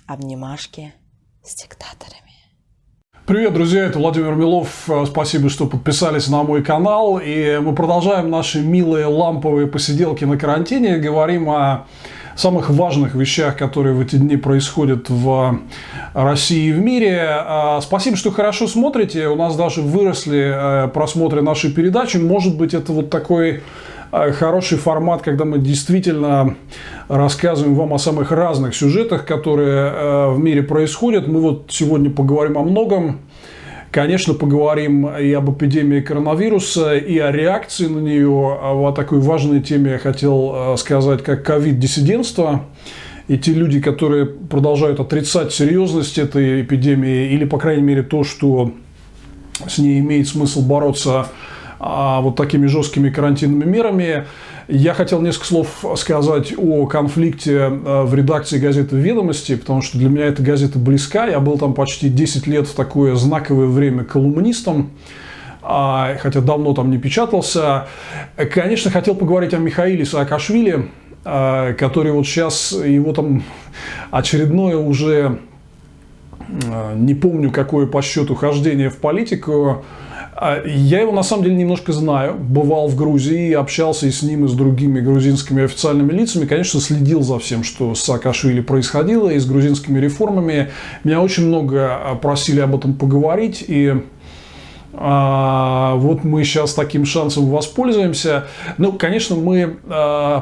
Обнимашки с диктаторами. Привет, друзья, это Владимир Милов. Спасибо, что подписались на мой канал. И мы продолжаем наши милые ламповые посиделки на карантине. Говорим о самых важных вещах, которые в эти дни происходят в России и в мире. Спасибо, что хорошо смотрите. У нас даже выросли просмотры нашей передачи. Может быть, это вот такой хороший формат, когда мы действительно рассказываем вам о самых разных сюжетах, которые в мире происходят. Мы вот сегодня поговорим о многом. Конечно, поговорим и об эпидемии коронавируса, и о реакции на нее. О такой важной теме я хотел сказать, как ковид-диссидентство. И те люди, которые продолжают отрицать серьезность этой эпидемии, или, по крайней мере, то, что с ней имеет смысл бороться вот такими жесткими карантинными мерами. Я хотел несколько слов сказать о конфликте в редакции газеты «Ведомости», потому что для меня эта газета близка. Я был там почти 10 лет в такое знаковое время колумнистом, хотя давно там не печатался. Конечно, хотел поговорить о Михаиле Саакашвили, который вот сейчас, его там очередное уже, не помню какое по счету, хождение в политику. Я его на самом деле немножко знаю, бывал в Грузии, общался и с ним, и с другими грузинскими официальными лицами, конечно, следил за всем, что с Саакашвили происходило, и с грузинскими реформами. Меня очень много просили об этом поговорить, и вот мы сейчас таким шансом воспользуемся. Ну, конечно, мы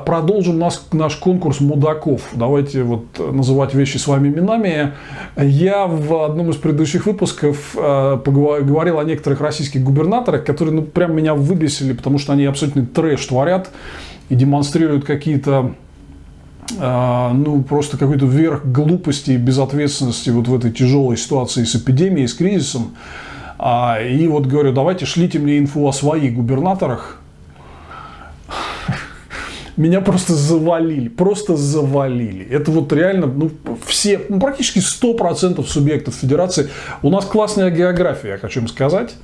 продолжим наш конкурс мудаков. Давайте вот называть вещи своими именами. Я в одном из предыдущих выпусков говорил о некоторых российских губернаторах, которые прям меня выбесили, потому что они абсолютно трэш творят и демонстрируют какие-то просто какой-то верх глупости и безответственности вот в этой тяжелой ситуации с эпидемией, с кризисом. И вот говорю, давайте шлите мне инфу о своих губернаторах. Меня просто завалили. Это вот реально, все, практически 100% субъектов федерации. У нас классная география, я хочу им сказать.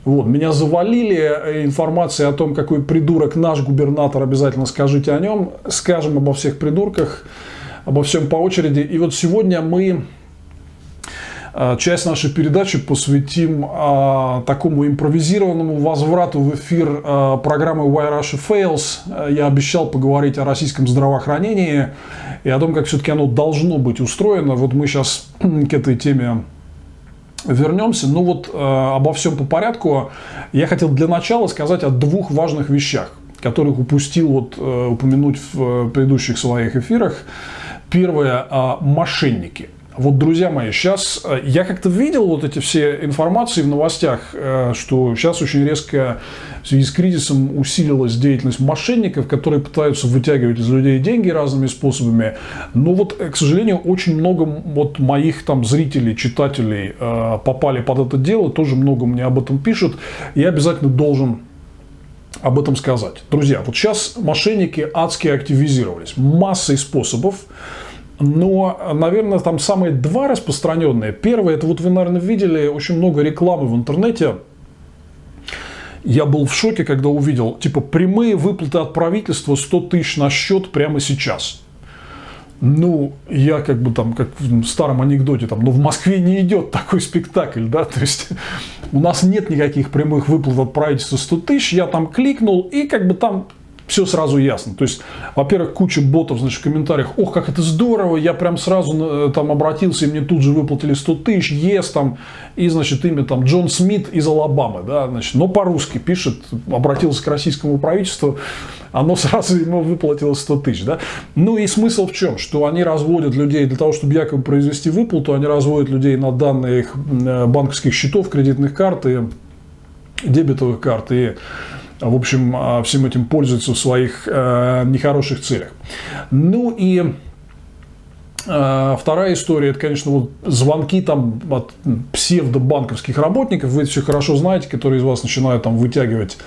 Вот, меня завалили информацией о том, какой придурок наш губернатор, обязательно скажите о нем. Скажем обо всех придурках, обо всем по очереди. И вот сегодня мы часть нашей передачи посвятим такому импровизированному возврату в эфир программы Why Russia Fails. Я обещал поговорить о российском здравоохранении и о том, как все-таки оно должно быть устроено. Вот мы сейчас к этой теме вернемся. Ну вот обо всем по порядку. Я хотел для начала сказать о двух важных вещах, которых упустил упомянуть в предыдущих своих эфирах. Первое – мошенники. Вот, друзья мои, сейчас я как-то видел вот эти все информации в новостях, что сейчас очень резко в связи с кризисом усилилась деятельность мошенников, которые пытаются вытягивать из людей деньги разными способами. Но вот, к сожалению, очень много вот моих там зрителей, читателей попали под это дело, тоже много мне об этом пишут. Я обязательно должен об этом сказать. Друзья, вот сейчас мошенники адски активизировались. Массой способов. Но, наверное, там самые два распространенные. Первое, это вот вы, наверное, видели очень много рекламы в интернете. Я был в шоке, когда увидел, типа, прямые выплаты от правительства 100 тысяч на счет прямо сейчас. Я как в старом анекдоте, в Москве не идет такой спектакль, да, то есть у нас нет никаких прямых выплат от правительства 100 тысяч, я там кликнул, и там все сразу ясно. То есть, во-первых, куча ботов, в комментариях, ох, как это здорово, я прям сразу обратился, и мне тут же выплатили 100 тысяч, и, имя Джон Смит из Алабамы, да, но по-русски пишет, обратился к российскому правительству, оно сразу ему выплатило 100 тысяч, да. И смысл в чем? Что они разводят людей для того, чтобы якобы произвести выплату, они разводят людей на данные их банковских счетов, кредитных карт и дебетовых карт, и в общем, всем этим пользуются в своих нехороших целях. Вторая история, это, конечно, звонки от псевдобанковских работников, вы это все хорошо знаете, которые из вас начинают вытягивать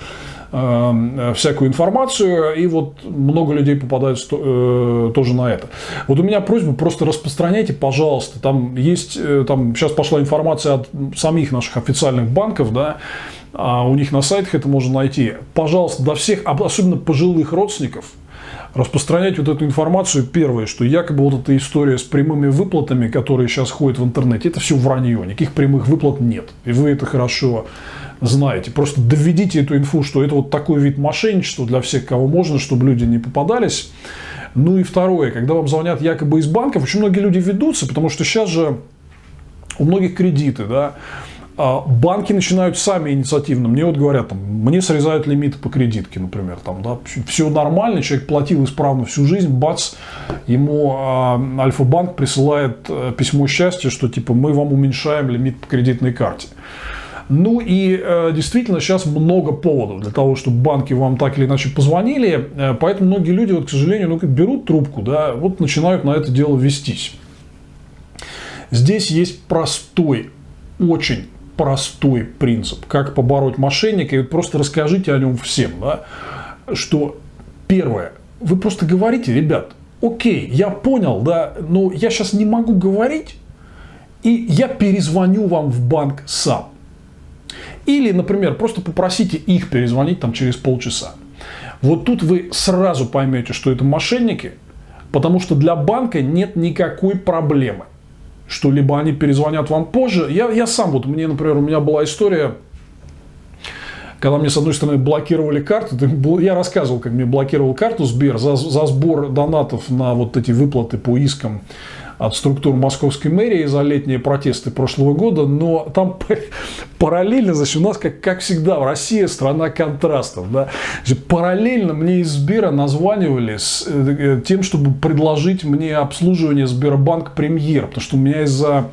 всякую информацию, и много людей попадают тоже на это. Вот у меня просьба, просто распространяйте, пожалуйста, сейчас пошла информация от самих наших официальных банков, да, у них на сайтах это можно найти. Пожалуйста, до всех, особенно пожилых родственников, распространять вот эту информацию. Первое, что якобы вот эта история с прямыми выплатами, которые сейчас ходят в интернете, это все вранье, никаких прямых выплат нет. И вы это хорошо знаете. Просто доведите эту инфу, что это вот такой вид мошенничества для всех, кого можно, чтобы люди не попадались. Ну и второе, когда вам звонят якобы из банков, очень многие люди ведутся, потому что сейчас же у многих кредиты, да, банки начинают сами инициативно. Мне вот говорят, там, мне срезают лимиты по кредитке, например. Там, да, все нормально, человек платил исправно всю жизнь, бац, ему Альфа-банк присылает письмо счастья, что типа мы вам уменьшаем лимит по кредитной карте. Ну и действительно сейчас много поводов для того, чтобы банки вам так или иначе позвонили. Поэтому многие люди, вот, к сожалению, берут трубку, да, вот начинают на это дело вестись. Здесь есть простой, очень простой принцип, как побороть мошенника. И вот просто расскажите о нем всем. Да, что первое, вы просто говорите: ребят, окей, я понял, да, но я сейчас не могу говорить, и я перезвоню вам в банк сам. Или, например, просто попросите их перезвонить там через полчаса. Вот тут вы сразу поймете, что это мошенники, потому что для банка нет никакой проблемы, что либо они перезвонят вам позже. Я сам, вот мне, например, у меня была история, когда мне, с одной стороны, блокировали карту. Я рассказывал, как мне блокировал карту Сбер за сбор донатов на вот эти выплаты по искам от структур московской мэрии за летние протесты прошлого года. Но там параллельно, значит, у нас, как всегда, в России страна контрастов. Да? Параллельно мне из Сбера названивали с тем, чтобы предложить мне обслуживание Сбербанк Премьер. Потому что у меня из-за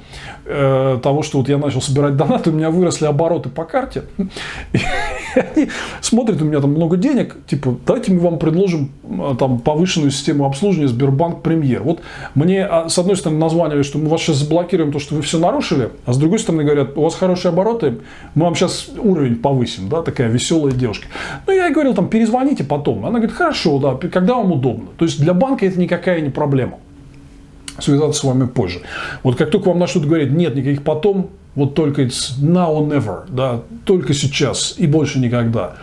того, что вот я начал собирать донаты, у меня выросли обороты по карте. И они смотрят, у меня там много денег, типа, давайте мы вам предложим там повышенную систему обслуживания Сбербанк Премьер. Вот мне, с одной стороны, названивали, что мы вас сейчас заблокируем, то, что вы все нарушили, а с другой стороны говорят: у вас хорошие обороты, мы вам сейчас уровень повысим, да, такая веселая девушка. Ну, я ей говорил, там, перезвоните потом. Она говорит: хорошо, да, когда вам удобно. То есть для банка это никакая не проблема. Связаться с вами позже. Вот как только вам начнут говорить: нет никаких потом, вот только it's now or never, да, только сейчас и больше никогда,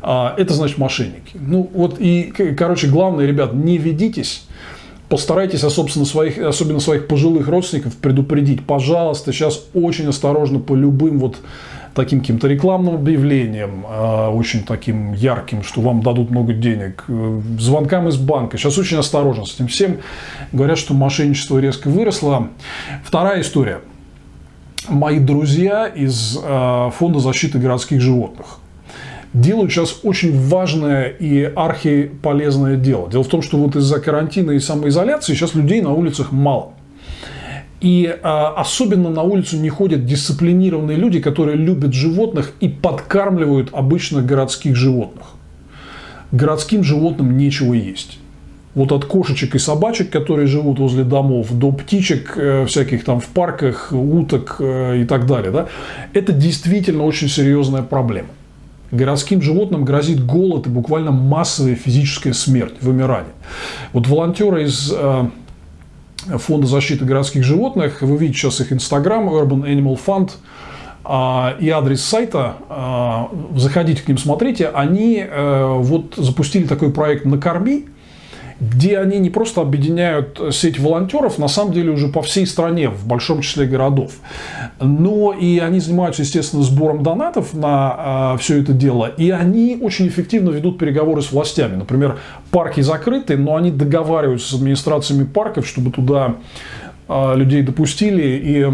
это значит мошенники. Ну вот и, короче, главное, ребят, не ведитесь, постарайтесь, особенно своих пожилых родственников предупредить. Пожалуйста, сейчас очень осторожно по любым вот таким каким-то рекламным объявлениям, очень таким ярким, что вам дадут много денег, звонкам из банка. Сейчас очень осторожно с этим всем. Говорят, что мошенничество резко выросло. Вторая история. Мои друзья из Фонда защиты городских животных делают сейчас очень важное и архиполезное дело. Дело в том, что вот из-за карантина и самоизоляции сейчас людей на улицах мало. И особенно на улицу не ходят дисциплинированные люди, которые любят животных и подкармливают обычных городских животных. Городским животным нечего есть. Вот от кошечек и собачек, которые живут возле домов, до птичек всяких там в парках, уток и так далее. Да? Это действительно очень серьезная проблема. Городским животным грозит голод и буквально массовая физическая смерть, вымирание. Вот волонтеры из Фонда защиты городских животных, вы видите сейчас их Инстаграм, Urban Animal Fund, и адрес сайта, заходите к ним, смотрите, они вот запустили такой проект «Накорми», где они не просто объединяют сеть волонтеров, на самом деле уже по всей стране, в большом числе городов, но и они занимаются, естественно, сбором донатов на все это дело, и они очень эффективно ведут переговоры с властями. Например, парки закрыты, но они договариваются с администрациями парков, чтобы туда людей допустили и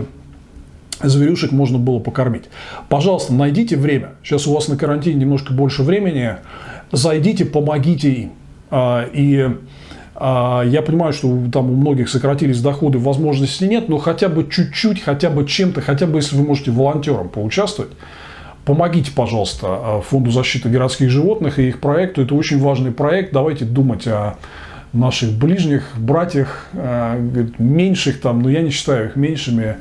зверюшек можно было покормить. Пожалуйста, найдите время. Сейчас у вас на карантине немножко больше времени. Зайдите, помогите им. И я понимаю, что там у многих сократились доходы, возможностей нет, но хотя бы чуть-чуть, хотя бы чем-то, хотя бы если вы можете волонтером поучаствовать, помогите, пожалуйста, Фонду защиты городских животных и их проекту. Это очень важный проект. Давайте думать о наших ближних, братьях, меньших там, но я не считаю их меньшими.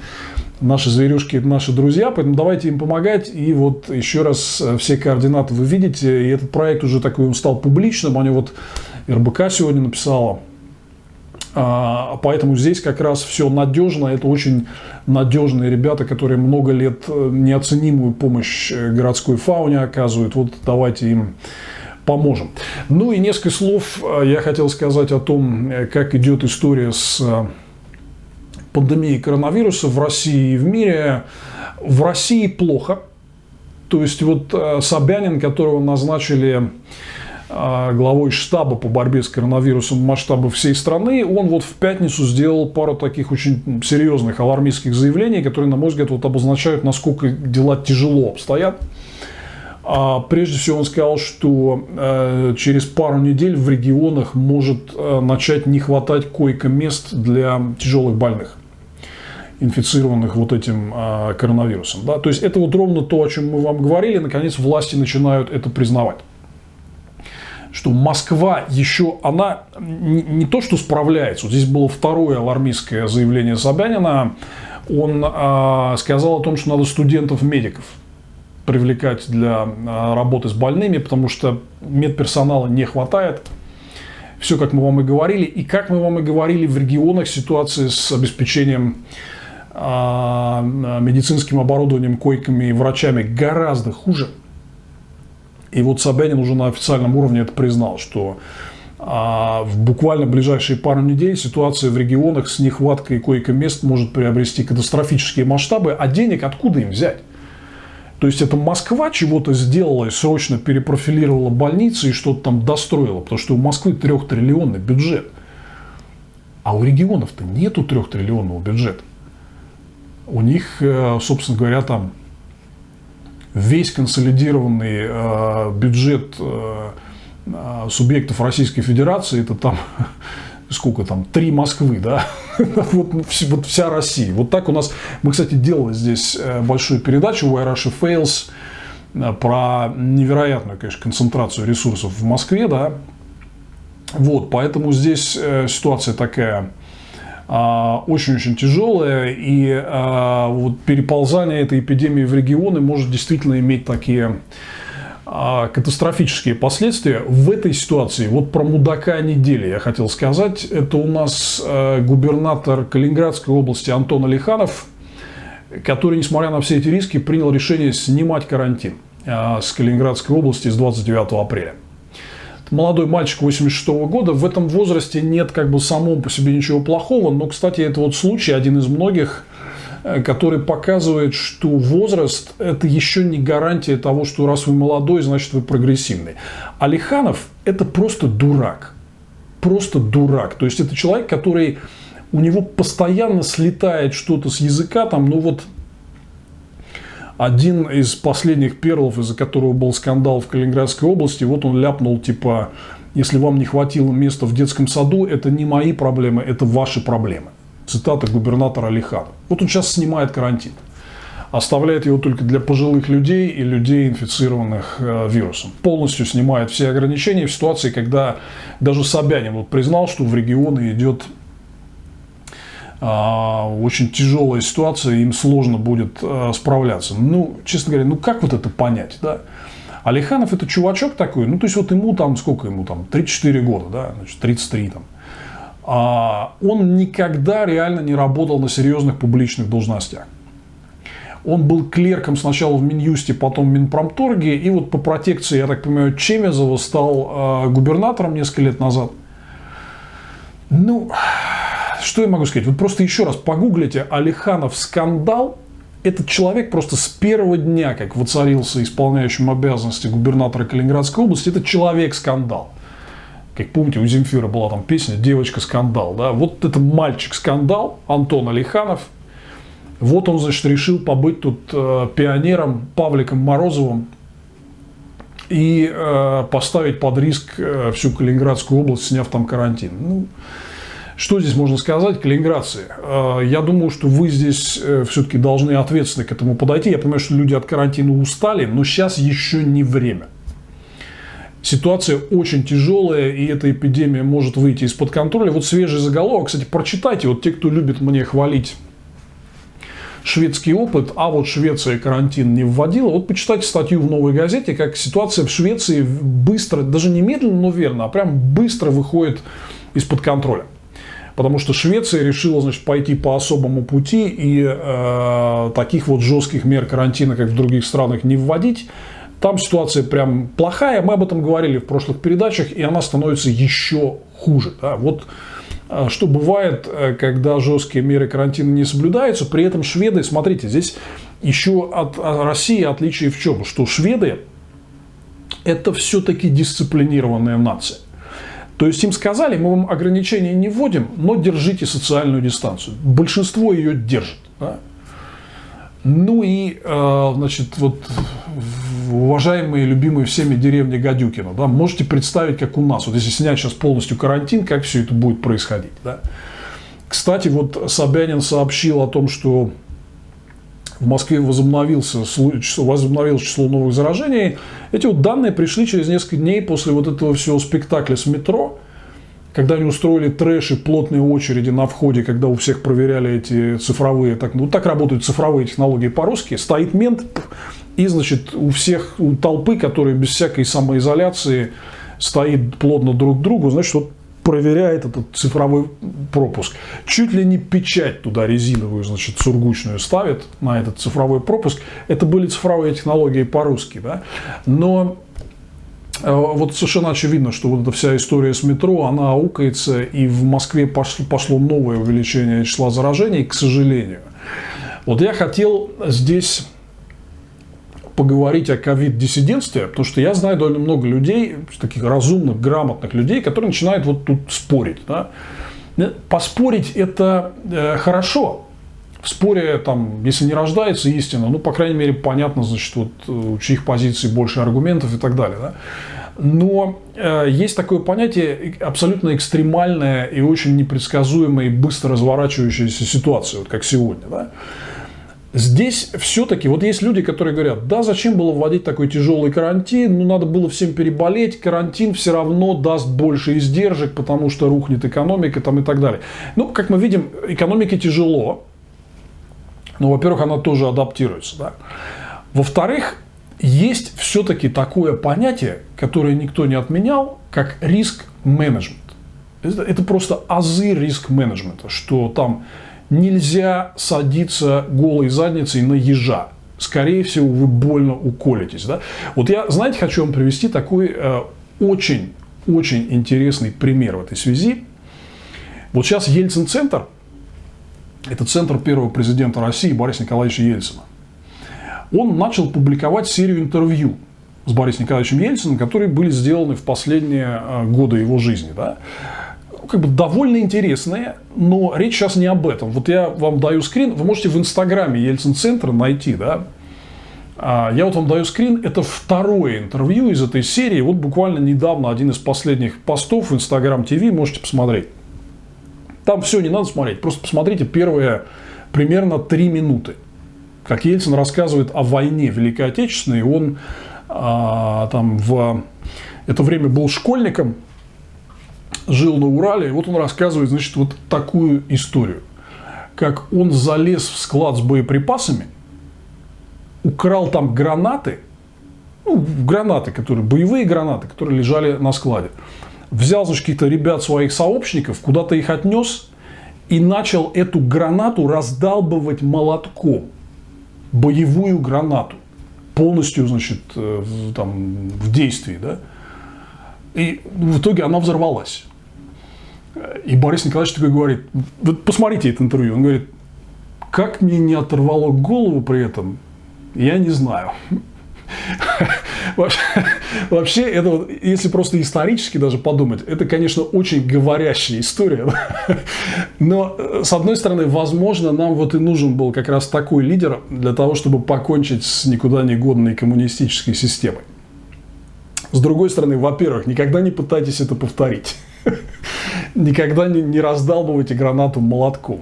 Наши зверюшки – это наши друзья, поэтому давайте им помогать. И вот еще раз все координаты вы видите. И этот проект уже такой, он стал публичным. Они вот РБК сегодня написала. Поэтому здесь как раз все надежно. Это очень надежные ребята, которые много лет неоценимую помощь городской фауне оказывают. Вот давайте им поможем. Ну и несколько слов я хотел сказать о том, как идет история с пандемией коронавируса в России и в мире. В России плохо. То есть вот Собянин, которого назначили главой штаба по борьбе с коронавирусом в масштабах всей страны, он вот в пятницу сделал пару таких очень серьезных алармистских заявлений, которые, на мой взгляд, вот обозначают, насколько дела тяжело обстоят. Прежде всего он сказал, что через пару недель в регионах может начать не хватать койко-мест для тяжелых больных, инфицированных вот этим коронавирусом. Да? То есть это вот ровно то, о чем мы вам говорили, наконец власти начинают это признавать. Что Москва еще, она не то что справляется, вот здесь было второе алармистское заявление Собянина, он сказал о том, что надо студентов-медиков привлекать для работы с больными, потому что медперсонала не хватает. Все, как мы вам и говорили. И как мы вам и говорили, в регионах ситуация с обеспечением медицинским оборудованием, койками и врачами гораздо хуже. И вот Собянин уже на официальном уровне это признал, что в буквально ближайшие пару недель ситуация в регионах с нехваткой койко-мест может приобрести катастрофические масштабы, а денег откуда им взять? То есть это Москва чего-то сделала и срочно перепрофилировала больницы и что-то там достроила, потому что у Москвы 3-триллионный бюджет. А у регионов-то нету 3-триллионного бюджета. У них, собственно говоря, там весь консолидированный бюджет субъектов Российской Федерации, это там, сколько там, 3 Москвы, да, вот вся Россия. Вот так у нас, мы, кстати, делали здесь большую передачу Why Russia Fails про невероятную, конечно, концентрацию ресурсов в Москве, да, вот, поэтому здесь ситуация такая очень-очень тяжелая, и вот переползание этой эпидемии в регионы может действительно иметь такие катастрофические последствия. В этой ситуации, вот про мудака недели я хотел сказать, это у нас губернатор Калининградской области Антон Алиханов, который, несмотря на все эти риски, принял решение снимать карантин с Калининградской области с 29 апреля. Молодой мальчик 86-го года, в этом возрасте нет как бы самому по себе ничего плохого, но, кстати, это вот случай, один из многих, который показывает, что возраст – это еще не гарантия того, что раз вы молодой, значит вы прогрессивный. Алиханов – это просто дурак. Просто дурак. То есть это человек, который, у него постоянно слетает что-то с языка, там, ну вот один из последних перлов, из-за которого был скандал в Калининградской области, вот он ляпнул, типа, если вам не хватило места в детском саду, это не мои проблемы, это ваши проблемы. Цитата губернатора Алиханова. Вот он сейчас снимает карантин. Оставляет его только для пожилых людей и людей, инфицированных вирусом. Полностью снимает все ограничения в ситуации, когда даже Собянин вот признал, что в регионы идет очень тяжелая ситуация, им сложно будет справляться. Ну, честно говоря, ну как вот это понять, да? Алиханов это чувачок такой, ну то есть вот ему там, сколько ему там, 34 года, да, значит, 33 там. Он никогда реально не работал на серьезных публичных должностях. Он был клерком сначала в Минюсте, потом в Минпромторге, и вот по протекции, я так понимаю, Чемезова стал губернатором несколько лет назад. Ну, что я могу сказать? Вот просто еще раз погуглите Алиханов скандал. Этот человек просто с первого дня, как воцарился исполняющим обязанности губернатора Калининградской области, это человек-скандал. Как помните, у Земфира была там песня «Девочка-скандал». Да? Вот это мальчик-скандал, Антон Алиханов. Вот он, значит, решил побыть тут пионером Павликом Морозовым и поставить под риск всю Калининградскую область, сняв там карантин. Ну, что здесь можно сказать, калининградцы? Я думаю, что вы здесь все-таки должны ответственно к этому подойти. Я понимаю, что люди от карантина устали, но сейчас еще не время. Ситуация очень тяжелая, и эта эпидемия может выйти из-под контроля. Вот свежий заголовок, кстати, прочитайте. Вот те, кто любит мне хвалить шведский опыт, а вот Швеция карантин не вводила. Вот почитайте статью в «Новой газете», как ситуация в Швеции быстро, даже не медленно, но верно, а прям быстро выходит из-под контроля. Потому что Швеция решила, значит, пойти по особому пути и таких вот жестких мер карантина, как в других странах, не вводить. Там ситуация прям плохая, мы об этом говорили в прошлых передачах, и она становится еще хуже. Да? Вот что бывает, когда жесткие меры карантина не соблюдаются, при этом шведы, смотрите, здесь еще от России отличие в чем? Что шведы – это все-таки дисциплинированная нация. То есть им сказали, мы вам ограничения не вводим, но держите социальную дистанцию. Большинство ее держит. Да? Ну и, значит, вот уважаемые, любимые всеми деревни Гадюкино, да, можете представить, как у нас, вот если снять сейчас полностью карантин, как все это будет происходить. Да? Кстати, вот Собянин сообщил о том, что в Москве возобновилось число новых заражений. Эти вот данные пришли через несколько дней после вот этого всего спектакля с метро, когда они устроили трэш и плотные очереди на входе, когда у всех проверяли эти цифровые, так работают цифровые технологии по-русски, стоит мент, и, значит, у толпы, которые без всякой самоизоляции стоит плотно друг к другу, значит, вот проверяет этот цифровой пропуск. Чуть ли не печать туда резиновую, значит, сургучную ставит на этот цифровой пропуск. Это были цифровые технологии по-русски, да? Но вот совершенно очевидно, что вот эта вся история с метро, она аукается, и в Москве пошло новое увеличение числа заражений, к сожалению. Вот я хотел здесь поговорить о ковид-диссидентстве, потому что я знаю довольно много людей, таких разумных, грамотных людей, которые начинают вот тут спорить. Да? Поспорить – это хорошо. В споре, там, если не рождается истина, ну, по крайней мере, понятно, значит, вот, у чьих позиций больше аргументов и так далее. Да? Но есть такое понятие абсолютно экстремальная и очень непредсказуемая и быстро разворачивающаяся ситуация, вот как сегодня. Да? Здесь все-таки, вот есть люди, которые говорят, да, зачем было вводить такой тяжелый карантин, ну, надо было всем переболеть, карантин все равно даст больше издержек, потому что рухнет экономика там, и так далее. Ну, как мы видим, экономике тяжело, но, во-первых, она тоже адаптируется. Да? Во-вторых, есть все-таки такое понятие, которое никто не отменял, как риск-менеджмент. Это просто азы риск-менеджмента, что там нельзя садиться голой задницей на ежа. Скорее всего, вы больно уколитесь. Да? Вот я, знаете, хочу вам привести такой очень-очень интересный пример в этой связи. Вот сейчас Ельцин-центр, это центр первого президента России Бориса Николаевича Ельцина, он начал публиковать серию интервью с Борисом Николаевичем Ельциным, которые были сделаны в последние годы его жизни. Да? Как бы довольно интересные, но речь сейчас не об этом. Вот я вам даю скрин, вы можете в инстаграме Ельцин-центра найти, да. Я вот вам даю скрин, это второе интервью из этой серии, вот буквально недавно один из последних постов в Instagram TV, можете посмотреть. Там все не надо смотреть, просто посмотрите первые примерно 3 минуты, как Ельцин рассказывает о войне Великой Отечественной, он там в это время был школьником, жил на Урале, и вот он рассказывает, значит, вот такую историю. Как он залез в склад с боеприпасами, украл там гранаты, ну, гранаты, боевые гранаты, которые лежали на складе. Взял, значит, каких-то ребят, своих сообщников, куда-то их отнес и начал эту гранату раздалбывать молотком. Боевую гранату. Полностью, значит, в действии, да. И в итоге она взорвалась. И Борис Николаевич такой говорит, вот посмотрите это интервью, он говорит, как мне не оторвало голову при этом, я не знаю. Вообще, это вот, если просто исторически даже подумать, это, конечно, очень говорящая история. Но, с одной стороны, возможно, нам вот и нужен был как раз такой лидер для того, чтобы покончить с никуда не годной коммунистической системой. С другой стороны, во-первых, никогда не пытайтесь это повторить. Никогда не раздалбывайте гранату молотком.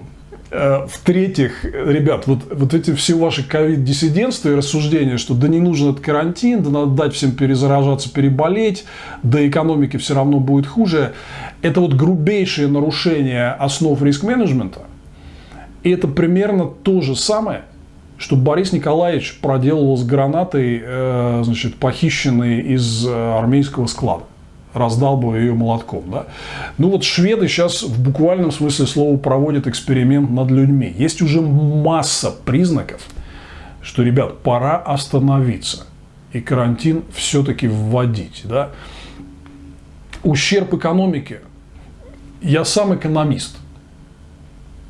В-третьих, ребят, вот эти все ваши ковид-диссидентства и рассуждения, что да не нужен этот карантин, да надо дать всем перезаражаться, переболеть, да экономике все равно будет хуже, это вот грубейшее нарушение основ риск-менеджмента. И это примерно то же самое, что Борис Николаевич проделывал с гранатой, значит, похищенной из армейского склада, раздалбывая ее молотком. Да? Ну вот шведы сейчас в буквальном смысле слова проводят эксперимент над людьми. Есть уже масса признаков, что, ребят, пора остановиться. и карантин все-таки вводить. Да? Ущерб экономике. Я сам экономист.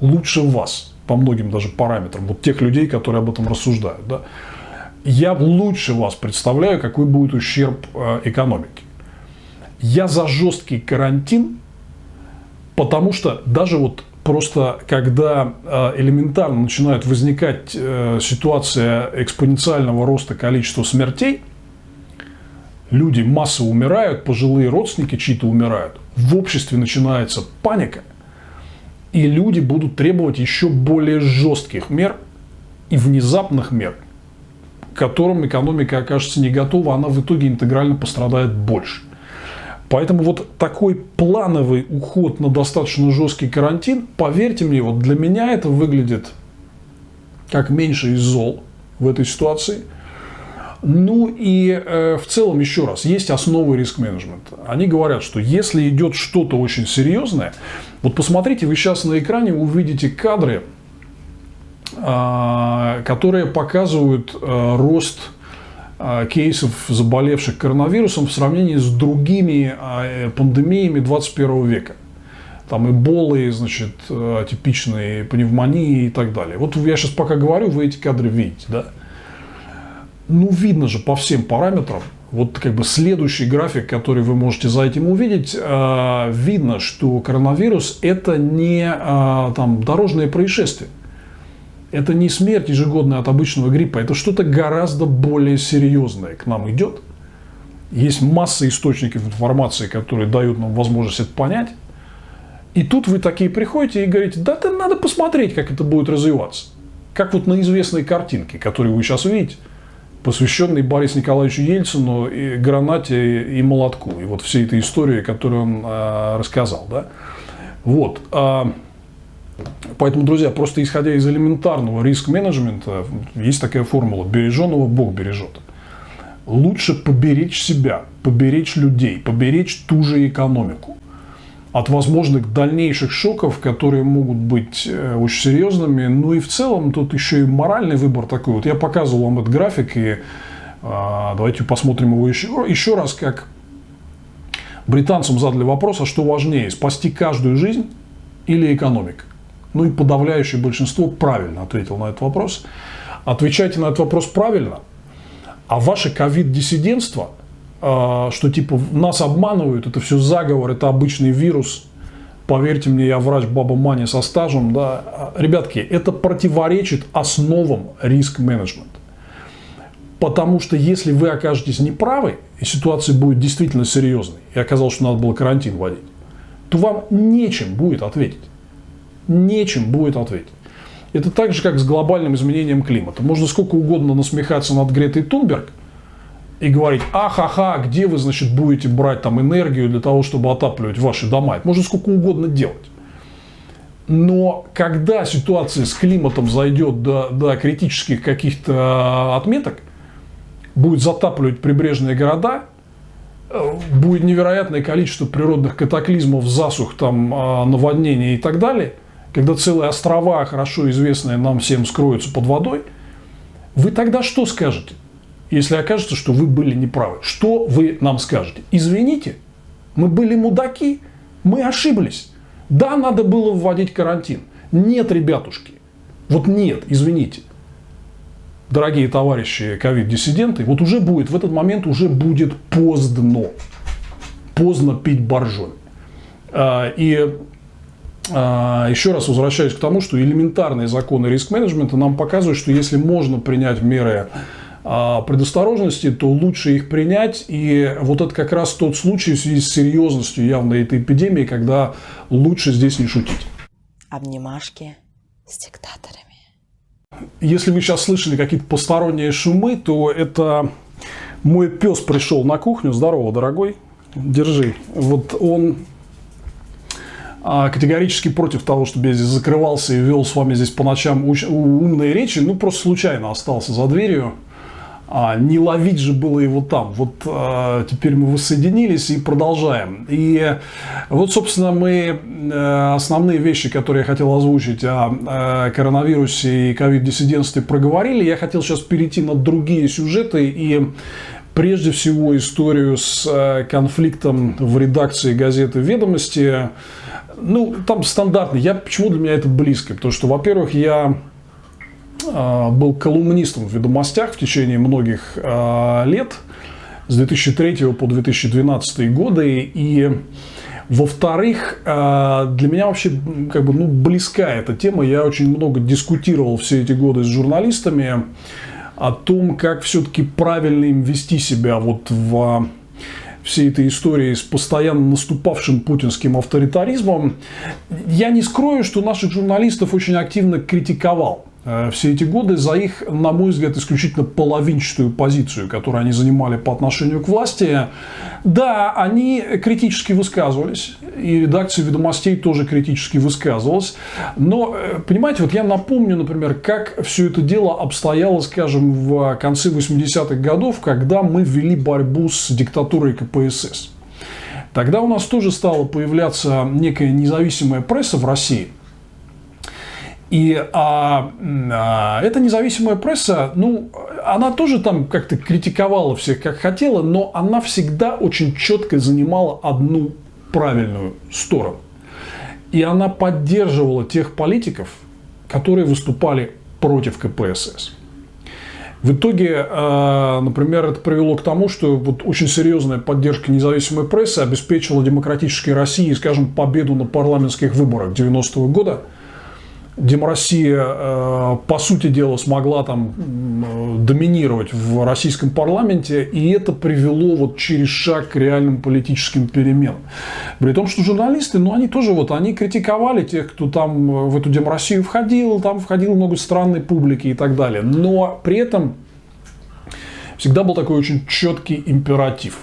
Лучше вас по многим даже параметрам. Вот тех людей, которые об этом рассуждают. Да? Я лучше вас представляю, какой будет ущерб экономике. Я за жесткий карантин, потому что даже вот просто когда элементарно начинает возникать ситуация экспоненциального роста количества смертей, люди массово умирают, пожилые родственники чьи-то умирают, в обществе начинается паника, и люди будут требовать еще более жестких мер и внезапных мер, к которым экономика окажется не готова, она в итоге интегрально пострадает больше. Поэтому вот такой плановый уход на достаточно жесткий карантин, поверьте мне, вот для меня это выглядит как меньше из зол в этой ситуации. Ну и в целом, еще раз, есть основы риск-менеджмента. Они говорят, что если идет что-то очень серьезное, вот посмотрите, вы сейчас на экране увидите кадры, которые показывают рост кейсов, заболевших коронавирусом в сравнении с другими пандемиями 21 века. Там эболы, значит, атипичные пневмонии и так далее. Вот я сейчас пока говорю, вы эти кадры видите, да? Ну, видно же по всем параметрам, вот как бы следующий график, который вы можете за этим увидеть, видно, что коронавирус – это не там дорожное происшествие. Это не смерть ежегодная от обычного гриппа, это что-то гораздо более серьезное к нам идет. Есть масса источников информации, которые дают нам возможность это понять. И тут вы такие приходите и говорите, да, это надо посмотреть, как это будет развиваться. Как вот на известной картинке, которую вы сейчас видите, посвященной Борису Николаевичу Ельцину, и гранате и молотку. И вот всей этой истории, которую он рассказал. Да? Вот. Поэтому, друзья, просто исходя из элементарного риск-менеджмента, есть такая формула: береженого Бог бережет. Лучше поберечь себя, поберечь людей, поберечь ту же экономику от возможных дальнейших шоков, которые могут быть очень серьезными. Ну и в целом тут еще и моральный выбор такой. Вот я показывал вам этот график, и давайте посмотрим его еще раз, как британцам задали вопрос, а что важнее, спасти каждую жизнь или экономику? Ну и подавляющее большинство правильно ответил на этот вопрос. Отвечайте на этот вопрос правильно, а ваше ковид-диссидентство, что типа нас обманывают, это все заговор, это обычный вирус, поверьте мне, я врач баба Маня со стажем, да, ребятки, это противоречит основам риск-менеджмента. Потому что если вы окажетесь неправы, и ситуация будет действительно серьезной, и оказалось, что надо было карантин вводить, то вам нечем будет ответить. Нечем будет ответить. Это так же, как с глобальным изменением климата. Можно сколько угодно насмехаться над Гретой Тунберг и говорить, ахаха, где вы, значит, будете брать там энергию для того, чтобы отапливать ваши дома. Это можно сколько угодно делать. Но когда ситуация с климатом зайдет до критических каких-то отметок, будет затапливать прибрежные города, будет невероятное количество природных катаклизмов, засух, там, наводнений и так далее, когда целые острова, хорошо известные нам всем, скроются под водой, вы тогда что скажете, если окажется, что вы были неправы? Что вы нам скажете? Извините, мы были мудаки, мы ошиблись. Да, надо было вводить карантин. Нет, ребятушки, вот нет, извините. Дорогие товарищи ковид-диссиденты, вот уже будет, в этот момент уже будет поздно. Поздно пить боржоми. И еще раз возвращаюсь к тому, что элементарные законы риск-менеджмента нам показывают, что если можно принять меры предосторожности, то лучше их принять. И вот это как раз тот случай в связи с серьезностью явно этой эпидемии, когда лучше здесь не шутить. Обнимашки с диктаторами. Если вы сейчас слышали какие-то посторонние шумы, то это мой пес пришел на кухню. Здорово, дорогой. Держи. Вот он категорически против того, чтобы я здесь закрывался и вел с вами здесь по ночам умные речи. Ну, просто случайно остался за дверью. Не ловить же было его там. Вот теперь мы воссоединились и продолжаем. И вот, собственно, мы основные вещи, которые я хотел озвучить о коронавирусе и ковид-диссидентстве, проговорили. Я хотел сейчас перейти на другие сюжеты и прежде всего историю с конфликтом в редакции газеты «Ведомости». Ну, там стандартный. Почему для меня это близко? Потому что, во-первых, я был колумнистом в «Ведомостях» в течение многих лет, с 2003 по 2012 годы. И, во-вторых, для меня вообще близка эта тема. Я очень много дискутировал все эти годы с журналистами о том, как все-таки правильно им вести себя вот в всей этой истории с постоянно наступавшим путинским авторитаризмом. Я не скрою, что наших журналистов очень активно критиковал все эти годы за их, на мой взгляд, исключительно половинчатую позицию, которую они занимали по отношению к власти. Да, они критически высказывались, и редакция «Ведомостей» тоже критически высказывалась. Но, понимаете, вот я напомню, например, как все это дело обстояло, скажем, в конце 80-х годов, когда мы вели борьбу с диктатурой КПСС. Тогда у нас тоже стала появляться некая независимая пресса в России. И эта независимая пресса, она тоже там как-то критиковала всех как хотела, но она всегда очень четко занимала одну правильную сторону. И она поддерживала тех политиков, которые выступали против КПСС. В итоге, например, это привело к тому, что вот очень серьезная поддержка независимой прессы обеспечила демократической России, скажем, победу на парламентских выборах 90-го года. Демроссия, по сути дела, смогла там доминировать в российском парламенте, и это привело вот через шаг к реальным политическим переменам. При том, что журналисты, они тоже они критиковали тех, кто там в эту Демроссию входил, там входило много странной публики и так далее. Но при этом всегда был такой очень четкий императив,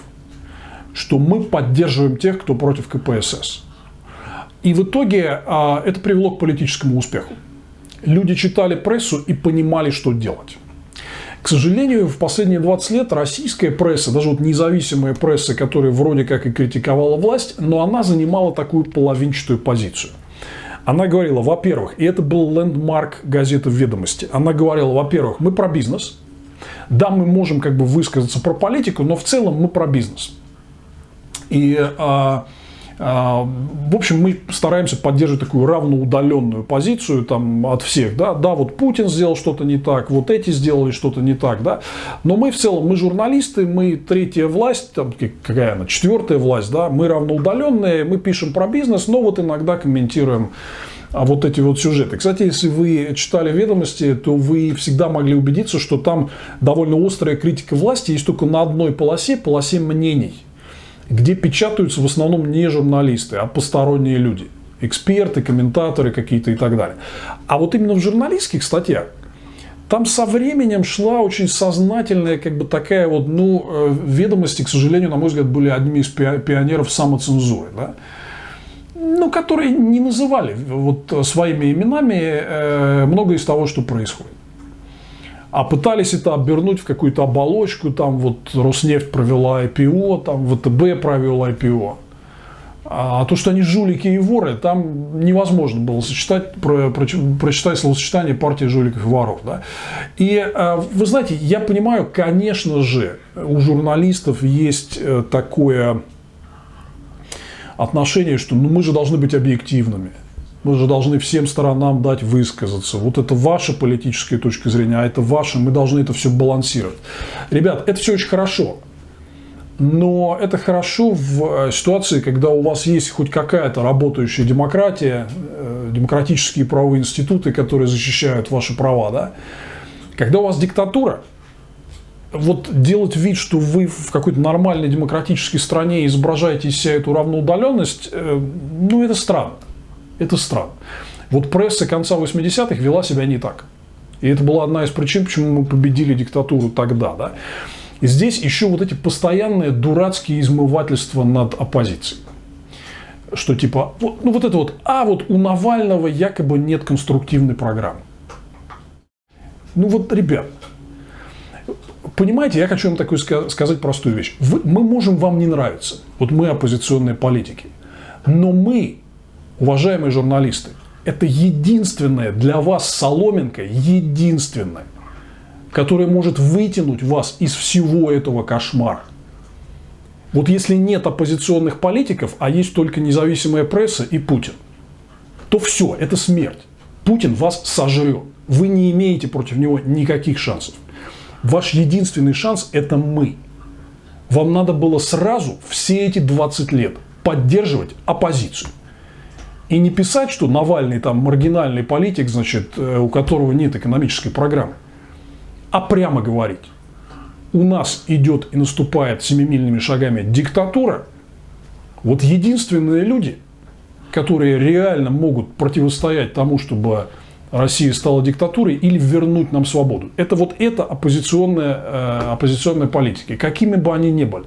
что мы поддерживаем тех, кто против КПСС. И в итоге это привело к политическому успеху. Люди читали прессу и понимали, что делать. К сожалению, в последние 20 лет российская пресса, даже вот независимая пресса, которая вроде как и критиковала власть, но она занимала такую половинчатую позицию. Она говорила, во-первых, и это был лендмарк газеты «Ведомости», она говорила, во-первых, мы про бизнес. Да, мы можем высказаться про политику, но в целом мы про бизнес. И в общем, мы стараемся поддерживать такую равноудаленную позицию там, от всех. Да, вот Путин сделал что-то не так, вот эти сделали что-то не так. Да? Но мы в целом, мы журналисты, мы третья власть, там, какая она, четвертая власть, да? Мы равноудаленные, мы пишем про бизнес, но вот иногда комментируем вот эти вот сюжеты. Кстати, если вы читали «Ведомости», то вы всегда могли убедиться, что там довольно острая критика власти есть только на одной полосе мнений, где печатаются в основном не журналисты, а посторонние люди. Эксперты, комментаторы какие-то и так далее. А вот именно в журналистских статьях там со временем шла очень сознательная такая вот, «Ведомости», к сожалению, на мой взгляд, были одними из пионеров самоцензуры. Да? Которые не называли своими именами многое из того, что происходит. А пытались это обернуть в какую-то оболочку, там вот Роснефть провела IPO, там ВТБ провел IPO. А то, что они жулики и воры, там невозможно было прочитать словосочетание «партия жуликов и воров». Да? И вы знаете, я понимаю, конечно же, у журналистов есть такое отношение, что мы же должны быть объективными. Мы же должны всем сторонам дать высказаться. Вот это ваша политическая точка зрения, а это ваша. Мы должны это все балансировать. Ребят, это все очень хорошо. Но это хорошо в ситуации, когда у вас есть хоть какая-то работающая демократия, демократические правовые институты, которые защищают ваши права. Да? Когда у вас диктатура, вот делать вид, что вы в какой-то нормальной демократической стране изображаете из себя эту равноудаленность, это странно. Это странно. Вот пресса конца 80-х вела себя не так. И это была одна из причин, почему мы победили диктатуру тогда. Да? И здесь еще вот эти постоянные дурацкие измывательства над оппозицией. Что типа, вот у Навального якобы нет конструктивной программы. Ребят, понимаете, я хочу вам такую сказать простую вещь. Мы можем вам не нравиться. Вот мы оппозиционные политики. Но мы, уважаемые журналисты, это единственная для вас соломинка, единственная, которая может вытянуть вас из всего этого кошмара. Вот если нет оппозиционных политиков, а есть только независимая пресса и Путин, то все, это смерть. Путин вас сожрет. Вы не имеете против него никаких шансов. Ваш единственный шанс – это мы. Вам надо было сразу все эти 20 лет поддерживать оппозицию. И не писать, что Навальный там маргинальный политик, значит, у которого нет экономической программы. А прямо говорить. У нас идет и наступает семимильными шагами диктатура. Вот единственные люди, которые реально могут противостоять тому, чтобы Россия стала диктатурой или вернуть нам свободу. Это вот это оппозиционные политики, какими бы они ни были.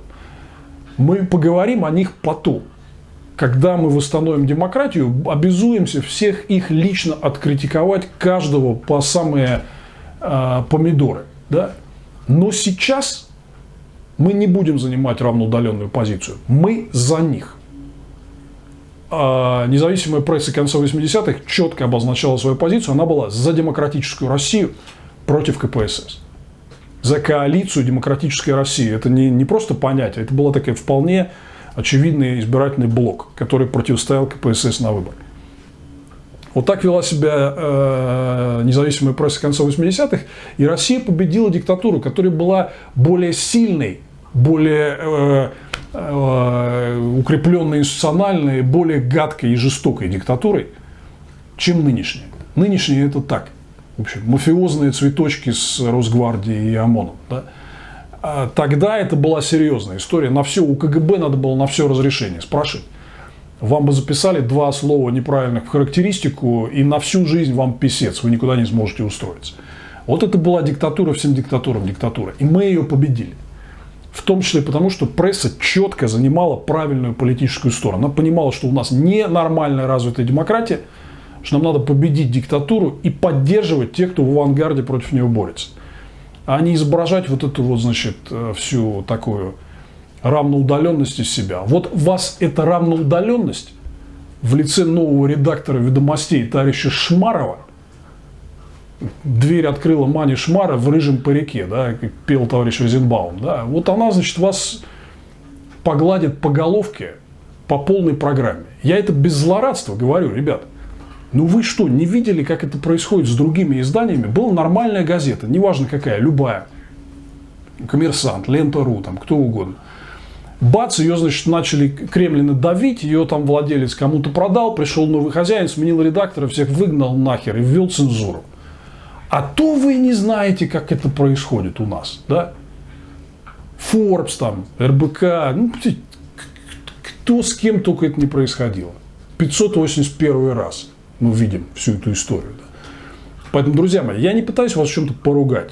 Мы поговорим о них потом. Когда мы восстановим демократию, обязуемся всех их лично откритиковать, каждого по самые помидоры. Да? Но сейчас мы не будем занимать равноудаленную позицию. Мы за них. Независимая пресса конца 80-х четко обозначала свою позицию. Она была за демократическую Россию против КПСС. За коалицию демократической России. Это не просто понятие. Это была такая вполне очевидный избирательный блок, который противостоял КПСС на выборах. Вот так вела себя независимая пресса конца 80-х. И Россия победила диктатуру, которая была более сильной, более укрепленной институциональной, более гадкой и жестокой диктатурой, чем нынешняя. Нынешняя это так. В общем, мафиозные цветочки с Росгвардией и ОМОНом. Да? А тогда это была серьезная история. На все, у КГБ надо было на все разрешение спрашивать. Вам бы записали 2 слова неправильных в характеристику, и на всю жизнь вам писец, вы никуда не сможете устроиться. Вот это была диктатура всем диктатурам диктатура. И мы ее победили. В том числе потому, что пресса четко занимала правильную политическую сторону. Она понимала, что у нас ненормальная развитая демократия, что нам надо победить диктатуру и поддерживать тех, кто в авангарде против нее борется. А не изображать вот эту вот, значит, всю такую равноудаленность из себя. Вот вас эта равноудаленность в лице нового редактора «Ведомостей» товарища Шмарова, дверь открыла Мани Шмара в рыжем парике, да, как пел товарищ Розенбаум, да, вот она, значит, вас погладит по головке по полной программе. Я это без злорадства говорю, ребят. Ну вы что, не видели, как это происходит с другими изданиями? Была нормальная газета, неважно какая, любая. «Коммерсант», «Лента.ру», там, кто угодно. Бац, ее, значит, начали кремлины давить, ее там владелец кому-то продал, пришел новый хозяин, сменил редактора, всех выгнал нахер и ввел цензуру. А то вы не знаете, как это происходит у нас, да? Forbes, там, РБК, ну, кто с кем только это не происходило. 581 раз мы видим всю эту историю. Да? Поэтому, друзья мои, я не пытаюсь вас в чем-то поругать.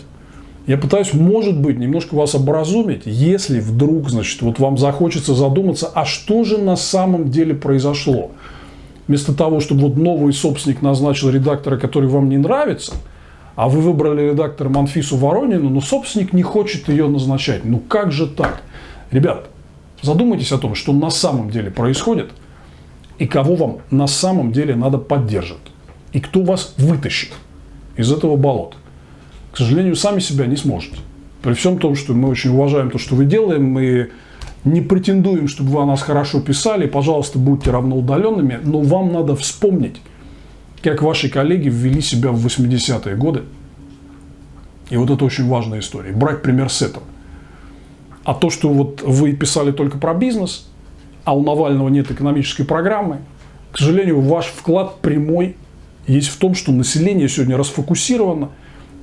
Я пытаюсь, может быть, немножко вас образумить, если вдруг, значит, вот вам захочется задуматься, а что же на самом деле произошло. Вместо того, чтобы вот новый собственник назначил редактора, который вам не нравится, а вы выбрали редактором Анфису Воронину, но собственник не хочет ее назначать. Ну как же так? Ребят, задумайтесь о том, что на самом деле происходит, и кого вам на самом деле надо поддерживать, и кто вас вытащит из этого болота. К сожалению, сами себя не сможете. При всем том, что мы очень уважаем то, что вы делаем, мы не претендуем, чтобы вы о нас хорошо писали, пожалуйста, будьте равноудаленными, но вам надо вспомнить, как ваши коллеги ввели себя в 80-е годы. И вот это очень важная история. Брать пример с этого. А то, что вот вы писали только про бизнес, а у Навального нет экономической программы, к сожалению, ваш вклад прямой есть в том, что население сегодня расфокусировано,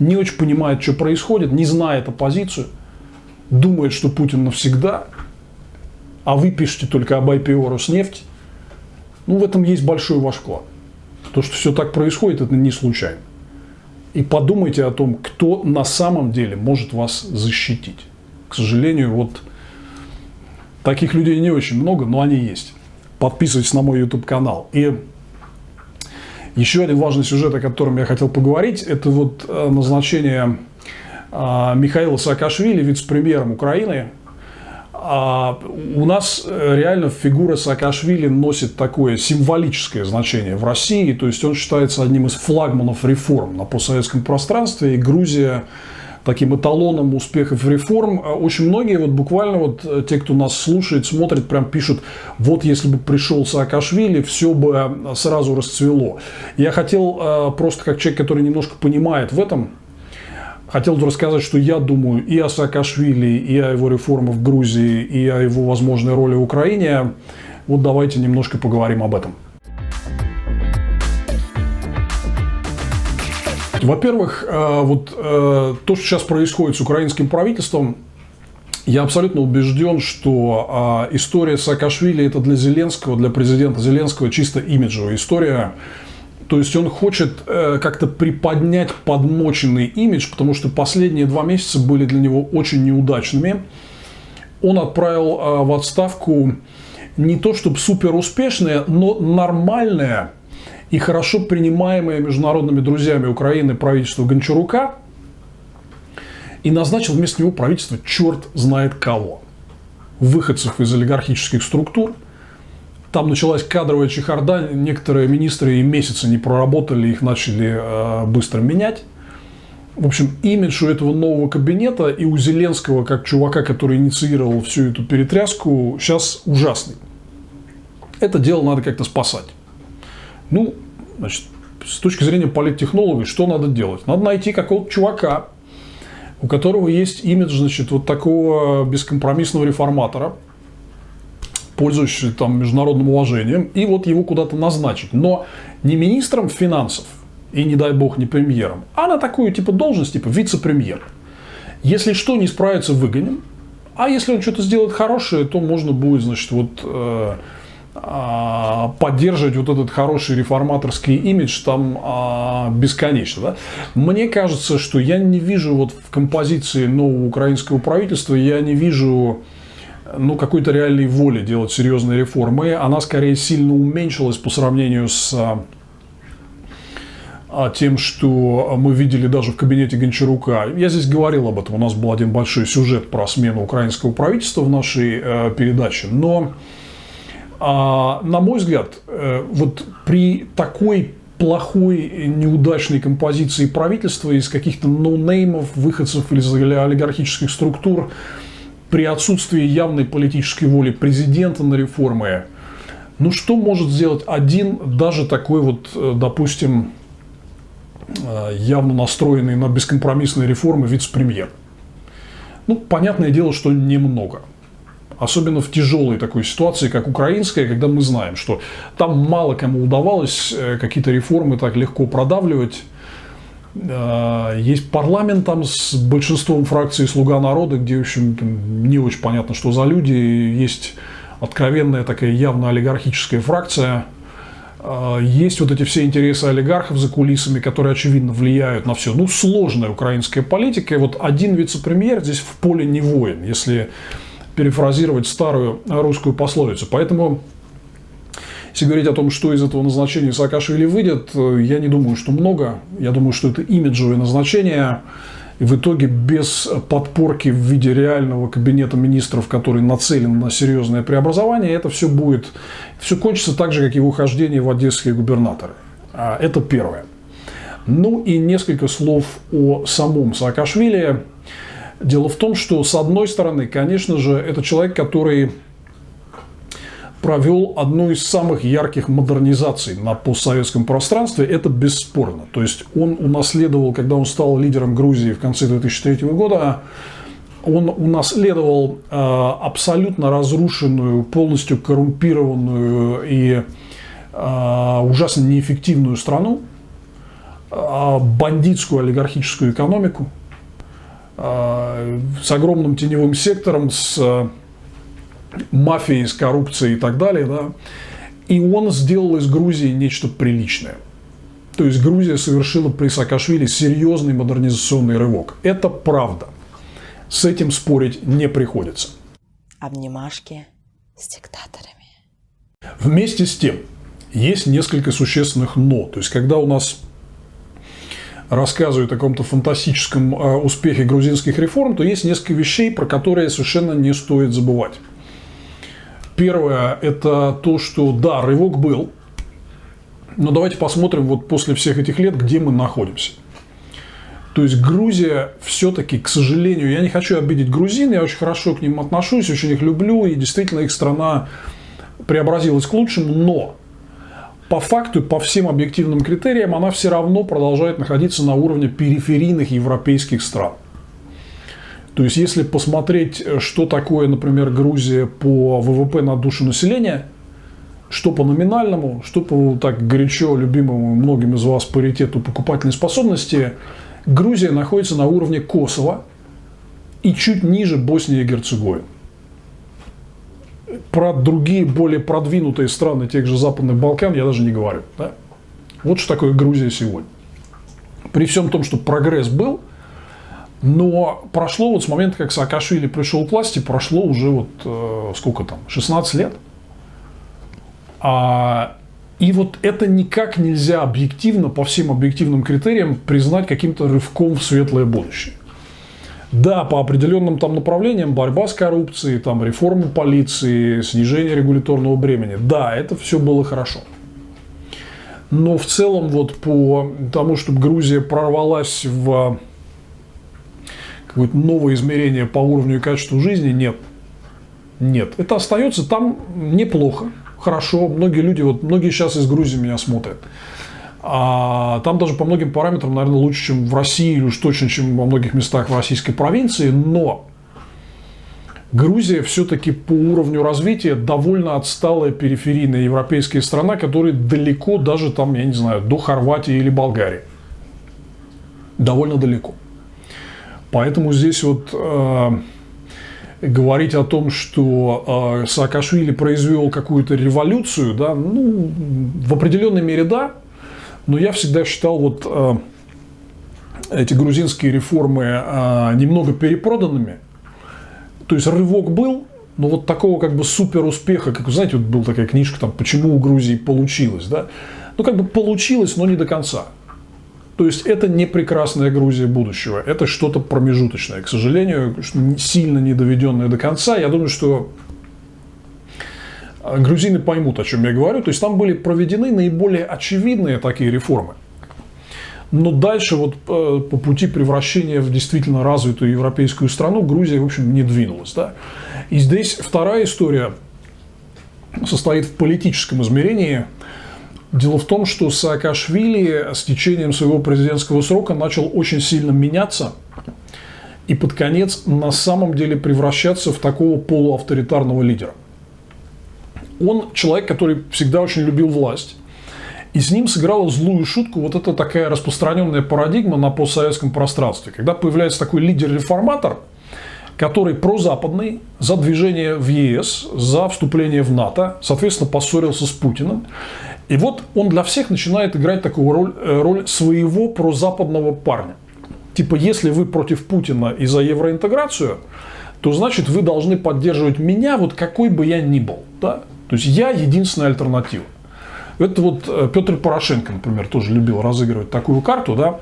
не очень понимает, что происходит, не знает оппозицию, думает, что Путин навсегда, а вы пишете только об IPO Роснефти. Ну, в этом есть большой ваш вклад. То, что все так происходит, это не случайно. И подумайте о том, кто на самом деле может вас защитить. К сожалению, вот таких людей не очень много, но они есть. Подписывайтесь на мой YouTube-канал. И еще один важный сюжет, о котором я хотел поговорить, это вот назначение Михаила Саакашвили вице-премьером Украины, у нас реально фигура Саакашвили носит такое символическое значение в России, то есть он считается одним из флагманов реформ на постсоветском пространстве, и Грузия таким эталоном успехов реформ. Очень многие, вот буквально вот те, кто нас слушает, смотрит, прям пишут, вот если бы пришел Саакашвили, все бы сразу расцвело. Я хотел просто как человек, который немножко понимает в этом, хотел рассказать, что я думаю и о Саакашвили, и о его реформах в Грузии, и о его возможной роли в Украине. Вот давайте немножко поговорим об этом. Во-первых, вот то, что сейчас происходит с украинским правительством, я абсолютно убежден, что история Саакашвили – это для Зеленского, для президента Зеленского чисто имиджевая история. То есть он хочет как-то приподнять подмоченный имидж, потому что последние 2 месяца были для него очень неудачными. Он отправил в отставку не то чтобы супер успешное, но нормальное и хорошо принимаемое международными друзьями Украины правительство Гончарука и назначил вместо него правительство черт знает кого. Выходцев из олигархических структур. Там началась кадровая чехарда, некоторые министры и месяцы не проработали, их начали быстро менять. В общем, имидж у этого нового кабинета и у Зеленского, как чувака, который инициировал всю эту перетряску, сейчас ужасный. Это дело надо как-то спасать. Ну, значит, с точки зрения политтехнологов, что надо делать? Надо найти какого-то чувака, у которого есть имидж, значит, вот такого бескомпромиссного реформатора, пользующийся там международным уважением, и вот его куда-то назначить. Но не министром финансов и, не дай бог, не премьером, а на такую типа должность, типа вице-премьер. Если что, не справится, выгоним. А если он что-то сделает хорошее, то можно будет, значит, вот поддерживать вот этот хороший реформаторский имидж там бесконечно. Да? Мне кажется, что я не вижу вот в композиции нового украинского правительства, я не вижу какой-то реальной воли делать серьезные реформы. Она скорее сильно уменьшилась по сравнению с тем, что мы видели даже в кабинете Гончарука. Я здесь говорил об этом. У нас был один большой сюжет про смену украинского правительства в нашей передаче. Но, на мой взгляд, вот при такой плохой, неудачной композиции правительства из каких-то ноунеймов, выходцев из олигархических структур, при отсутствии явной политической воли президента на реформы, что может сделать один, даже такой вот, допустим, явно настроенный на бескомпромиссные реформы вице-премьер? Понятное дело, что немного. Особенно в тяжелой такой ситуации, как украинская, когда мы знаем, что там мало кому удавалось какие-то реформы так легко продавливать. Есть парламент там с большинством фракций «Слуга народа», где, в общем, не очень понятно, что за люди. Есть откровенная такая явно олигархическая фракция. Есть вот эти все интересы олигархов за кулисами, которые, очевидно, влияют на все. Сложная украинская политика. И вот один вице-премьер здесь в поле не воин, если перефразировать старую русскую пословицу. Поэтому, если говорить о том, что из этого назначения Саакашвили выйдет, я не думаю, что много. Я думаю, что это имиджевое назначение. И в итоге без подпорки в виде реального кабинета министров, который нацелен на серьезное преобразование, это все будет, все кончится так же, как его хождение в одесские губернаторы. Это первое. И несколько слов о самом Саакашвили. Дело в том, что, с одной стороны, конечно же, это человек, который провел одну из самых ярких модернизаций на постсоветском пространстве, это бесспорно. То есть он унаследовал, когда он стал лидером Грузии в конце 2003 года, он унаследовал абсолютно разрушенную, полностью коррумпированную и ужасно неэффективную страну, бандитскую олигархическую экономику с огромным теневым сектором, с мафией, с коррупцией и так далее, да, и он сделал из Грузии нечто приличное. То есть Грузия совершила при Саакашвили серьезный модернизационный рывок. Это правда. С этим спорить не приходится. Обнимашки с диктаторами. Вместе с тем, есть несколько существенных «но». То есть, когда у нас рассказывает о каком-то фантастическом успехе грузинских реформ, то есть несколько вещей, про которые совершенно не стоит забывать. Первое – это то, что да, рывок был, но давайте посмотрим вот после всех этих лет, где мы находимся. То есть Грузия все-таки, к сожалению, я не хочу обидеть грузин, я очень хорошо к ним отношусь, очень их люблю, и действительно их страна преобразилась к лучшему, но по факту, по всем объективным критериям, она все равно продолжает находиться на уровне периферийных европейских стран. То есть, если посмотреть, что такое, например, Грузия по ВВП на душу населения, что по номинальному, что по так горячо любимому многим из вас паритету покупательной способности, Грузия находится на уровне Косово и чуть ниже Боснии и Герцеговины. Про другие более продвинутые страны тех же Западных Балкан я даже не говорю. Да? Вот что такое Грузия сегодня. При всем том, что прогресс был, но прошло вот с момента, как Саакашвили пришел к власти, прошло уже вот сколько там, 16 лет. И вот это никак нельзя объективно, по всем объективным критериям, признать каким-то рывком в светлое будущее. Да, по определенным там направлениям, борьба с коррупцией, там, реформа полиции, снижение регуляторного бремени. Да, это все было хорошо. Но в целом вот по тому, чтобы Грузия прорвалась в какое-то новое измерение по уровню и качеству жизни, нет. Нет. Это остается там неплохо, хорошо. Многие люди, вот многие сейчас из Грузии меня смотрят. А там даже по многим параметрам, наверное, лучше, чем в России, или уж точно, чем во многих местах в российской провинции. Но Грузия все-таки по уровню развития довольно отсталая периферийная европейская страна, которая далеко даже там, я не знаю, до Хорватии или Болгарии. Довольно далеко. Поэтому здесь вот говорить о том, что Саакашвили произвел какую-то революцию, да, ну, в определенной мере да. Но я всегда считал вот эти грузинские реформы немного перепроданными. То есть рывок был, но вот такого как бы супер успеха, как вы знаете, вот была такая книжка там «Почему у Грузии получилось», да? Ну как бы получилось, но не до конца. То есть это не прекрасная Грузия будущего, это что-то промежуточное, к сожалению, сильно не доведенное до конца. Я думаю, что грузины поймут, о чем я говорю. То есть там были проведены наиболее очевидные такие реформы. Но дальше вот по пути превращения в действительно развитую европейскую страну Грузия, в общем, не двинулась. Да? И здесь вторая история состоит в политическом измерении. Дело в том, что Саакашвили с течением своего президентского срока начал очень сильно меняться и под конец на самом деле превращаться в такого полуавторитарного лидера. Он человек, который всегда очень любил власть. И с ним сыграла злую шутку вот эта такая распространенная парадигма на постсоветском пространстве. Когда появляется такой лидер-реформатор, который прозападный, за движение в ЕС, за вступление в НАТО, соответственно, поссорился с Путиным. И вот он для всех начинает играть такую роль своего прозападного парня. Типа, если вы против Путина и за евроинтеграцию, то значит вы должны поддерживать меня, вот какой бы я ни был. Да? То есть я единственная альтернатива. Это вот Петр Порошенко, например, тоже любил разыгрывать такую карту. Да?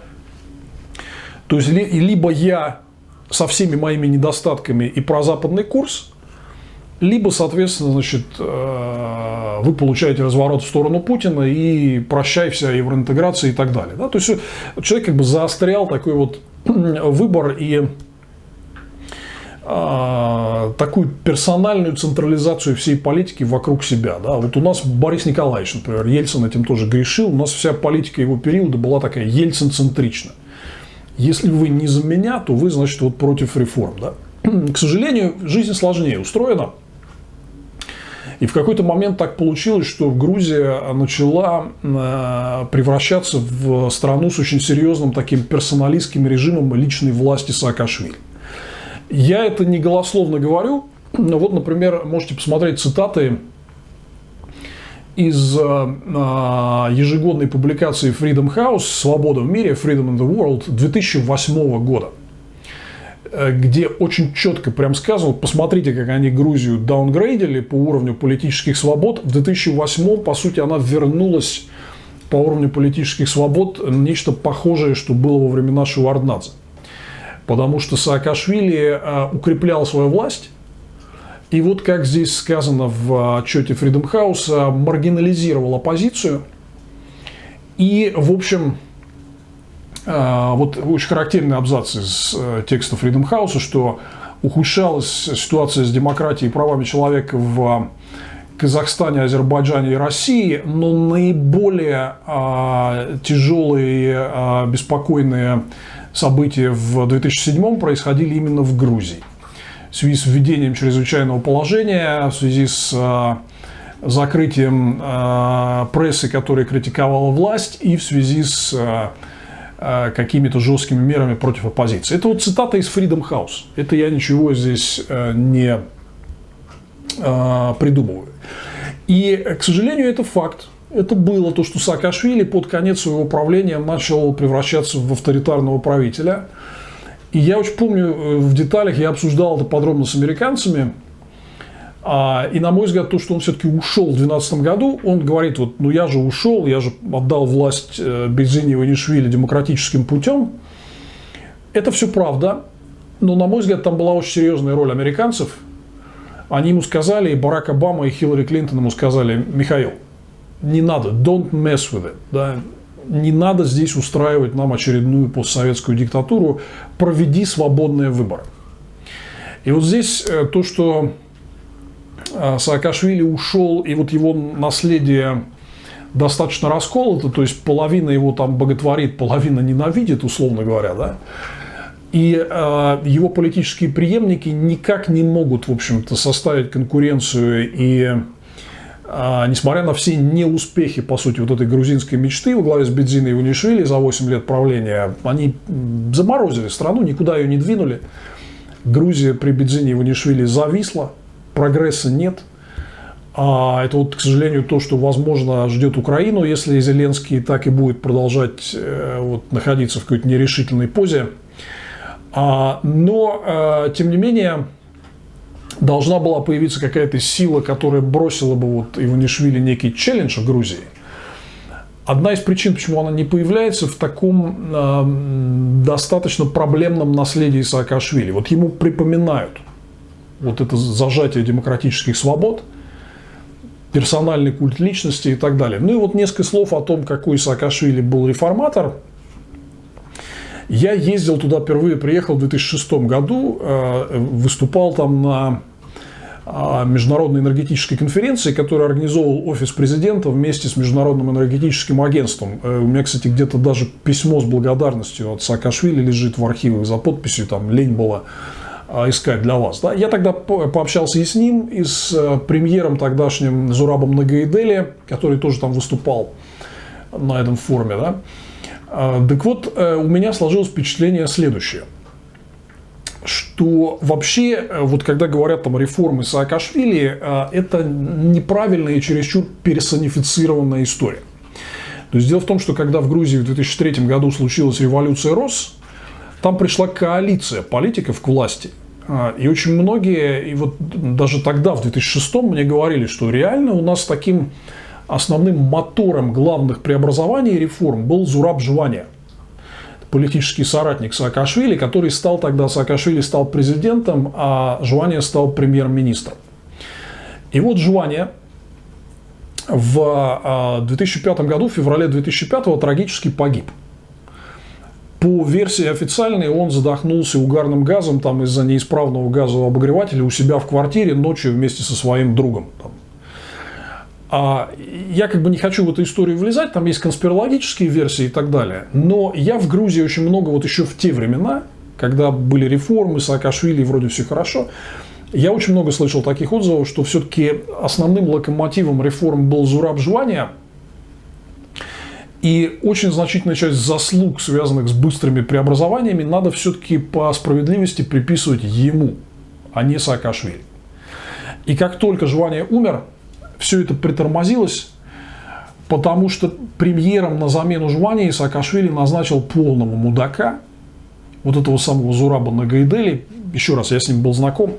То есть либо я со всеми моими недостатками и прозападный курс, либо, соответственно, значит, вы получаете разворот в сторону Путина и прощай вся евроинтеграция и так далее. Да? То есть человек как бы заострял такой вот выбор и такую персональную централизацию всей политики вокруг себя. Да? Вот у нас Борис Николаевич, например, Ельцин этим тоже грешил. У нас вся политика его периода была такая ельцин-центрична. Если вы не за меня, то вы, значит, вот против реформ. Да? К сожалению, жизнь сложнее устроена. И в какой-то момент так получилось, что Грузия начала превращаться в страну с очень серьезным таким персоналистским режимом личной власти Саакашвили. Я это не голословно говорю, но вот, например, можете посмотреть цитаты из ежегодной публикации Freedom House «Свобода в мире», Freedom in the World 2008 года, где очень четко прям сказано, посмотрите, как они Грузию даунгрейдили по уровню политических свобод. В 2008, по сути, она вернулась по уровню политических свобод нечто похожее, что было во времена Шеварднадзе. Потому что Саакашвили укреплял свою власть, и вот как здесь сказано в отчете Freedom House, маргинализировал оппозицию. И, в общем, вот очень характерный абзац из текста Freedom House, что ухудшалась ситуация с демократией и правами человека в Казахстане, Азербайджане и России, но наиболее тяжелые, беспокойные события в 2007 происходили именно в Грузии. В связи с введением чрезвычайного положения, в связи с закрытием прессы, которая критиковала власть, и в связи с какими-то жесткими мерами против оппозиции. Это вот цитата из Freedom House. Это я ничего здесь не придумываю. И, к сожалению, это факт. Это было то, что Саакашвили под конец своего правления начал превращаться в авторитарного правителя. И я очень помню в деталях, я обсуждал это подробно с американцами. И, на мой взгляд, то, что он все-таки ушел в 2012 году, он говорит, вот, ну я же ушел, я же отдал власть Бедзини Иванишвили демократическим путем. Это все правда, но, на мой взгляд, там была очень серьезная роль американцев. Они ему сказали, и Барак Обама, и Хиллари Клинтон ему сказали: Михаил, не надо, don't mess with it, да? Не надо здесь устраивать нам очередную постсоветскую диктатуру, проведи свободные выборы. И вот здесь то, что Саакашвили ушел, и вот его наследие достаточно расколото, то есть половина его там боготворит, половина ненавидит, условно говоря, да, и его политические преемники никак не могут, в общем-то, составить конкуренцию, и несмотря на все неуспехи, по сути, вот этой грузинской мечты во главе с Бедзиной Иванишвили за 8 лет правления, они заморозили страну, никуда ее не двинули. Грузия при Бедзине Иванишвили зависла, прогресса нет. Это вот, к сожалению, то, что, возможно, ждет Украину, если Зеленский так и будет продолжать вот, находиться в какой-то нерешительной позе. Но, тем не менее, должна была появиться какая-то сила, которая бросила бы вот Иванишвили некий челлендж в Грузии. Одна из причин, почему она не появляется, в таком достаточно проблемном наследии Саакашвили. Вот ему припоминают вот это зажатие демократических свобод, персональный культ личности и так далее. Ну и вот несколько слов о том, какой Саакашвили был реформатор. Я ездил туда, впервые приехал в 2006 году, выступал там на международной энергетической конференции, которую организовал офис президента вместе с Международным энергетическим агентством. У меня, кстати, где-то даже письмо с благодарностью от Саакашвили лежит в архивах за подписью, там лень было искать для вас. Да? Я тогда пообщался и с ним, и с премьером тогдашним Зурабом Нагайдели, который тоже там выступал на этом форуме. Да? Так вот, у меня сложилось впечатление следующее, что вообще, вот когда говорят там о реформе Саакашвили, это неправильная и чересчур персонифицированная история. То есть дело в том, что когда в Грузии в 2003 году случилась революция РОС, там пришла коалиция политиков к власти. И очень многие, и вот даже тогда, в 2006, мне говорили, что реально у нас таким основным мотором главных преобразований и реформ был Зураб Жвания, политический соратник Саакашвили, который стал тогда, Саакашвили стал президентом, а Жвания стал премьер-министром. И вот Жвания в 2005 году, в феврале 2005 трагически погиб. По версии официальной, он задохнулся угарным газом там, из-за неисправного газового обогревателя у себя в квартире ночью вместе со своим другом. Я как бы не хочу в эту историю влезать, там есть конспирологические версии и так далее. Но я в Грузии очень много, вот еще в те времена, когда были реформы, Саакашвили, вроде все хорошо, я очень много слышал таких отзывов, что все-таки основным локомотивом реформ был Зураб Жвания. И очень значительная часть заслуг, связанных с быстрыми преобразованиями, надо все-таки по справедливости приписывать ему, а не Саакашвили. И как только Жвания умер, все это притормозилось, потому что премьером на замену Жвании Саакашвили назначил полного мудака, вот этого самого Зураба Нагайдели. Еще раз, я с ним был знаком.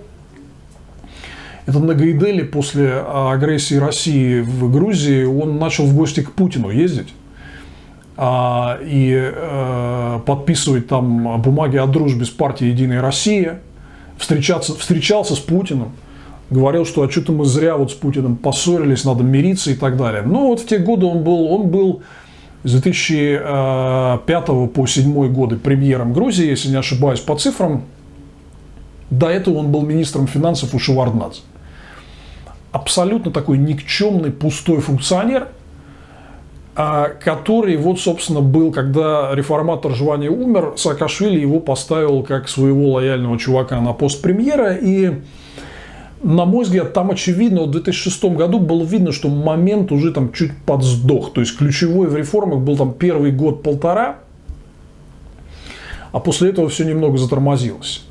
Это Нагайдели после агрессии России в Грузии, он начал в гости к Путину ездить. и подписывать там бумаги о дружбе с партией «Единая Россия», встречался с Путиным, говорил, что что-то мы зря вот с Путиным поссорились, надо мириться и так далее. Но вот в те годы он был с 2005 по 2007 годы премьером Грузии, если не ошибаюсь по цифрам. До этого он был министром финансов у Шеварднадзе. Абсолютно такой никчемный, пустой функционер, который, вот, собственно, был, когда реформатор Жваней умер, Саакашвили его поставил как своего лояльного чувака на пост премьера. И, на мой взгляд, там очевидно, в 2006 году было видно, что момент уже там чуть подсдох. То есть ключевой в реформах был там первый год-полтора, а после этого все немного затормозилось.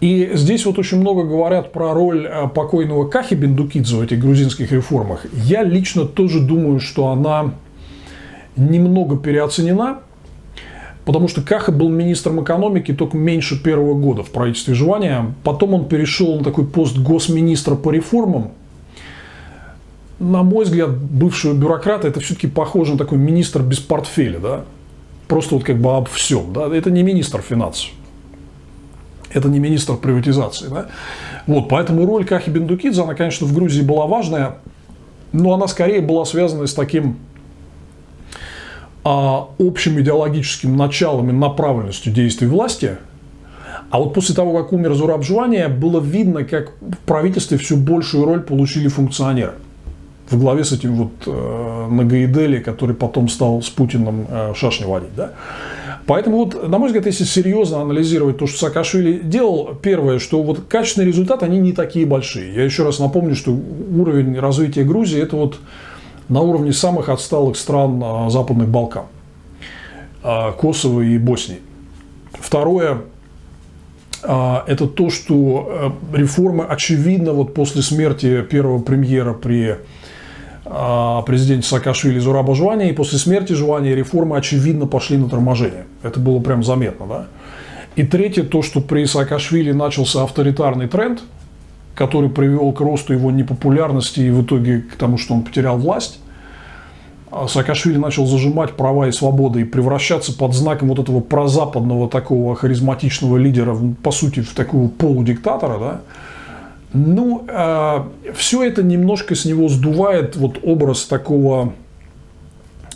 И здесь вот очень много говорят про роль покойного Кахи Бендукидзе в этих грузинских реформах. Я лично тоже думаю, что она немного переоценена, потому что Каха был министром экономики только меньше первого года в правительстве Жвания. Потом он перешел на такой пост госминистра по реформам. На мой взгляд, бывшего бюрократа, это все-таки похоже на такой министр без портфеля, да? Просто вот как бы об всем, да? Это не министр финансов. Это не министр приватизации. Да? Вот, поэтому роль Кахи Бендукидзе, она, конечно, в Грузии была важная, но она скорее была связана с таким общим идеологическим началом и направленностью действий власти. А вот после того, как умер Зураб Жвания, было видно, как в правительстве все большую роль получили функционеры. В главе с этим вот Нагайдели, который потом стал с Путиным шашни водить. Да? Поэтому, вот, на мой взгляд, если серьезно анализировать то, что Саакашвили делал, первое, что вот качественные результаты, они не такие большие. Я еще раз напомню, что уровень развития Грузии – это вот на уровне самых отсталых стран Западных Балкан, Косово и Боснии. Второе – это то, что реформы, очевидно, вот после смерти первого премьера при президенте Саакашвили Зураба Жвания, и после смерти Жвания реформы, очевидно, пошли на торможение. Это было прям заметно. Да? И третье, то, что при Саакашвили начался авторитарный тренд, который привел к росту его непопулярности и в итоге к тому, что он потерял власть. Саакашвили начал зажимать права и свободы и превращаться под знаком вот этого прозападного такого харизматичного лидера, по сути, в такого полудиктатора. Да? Ну, все это немножко с него сдувает вот образ такого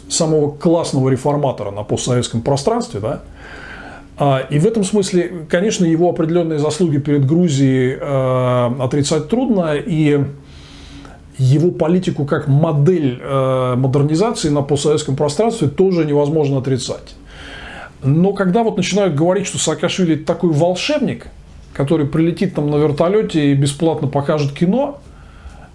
самого классного реформатора на постсоветском пространстве, да? И в этом смысле, конечно, его определенные заслуги перед Грузией отрицать трудно, и его политику как модель модернизации на постсоветском пространстве тоже невозможно отрицать. Но когда вот начинают говорить, что Саакашвили такой волшебник, который прилетит там на вертолете и бесплатно покажет кино,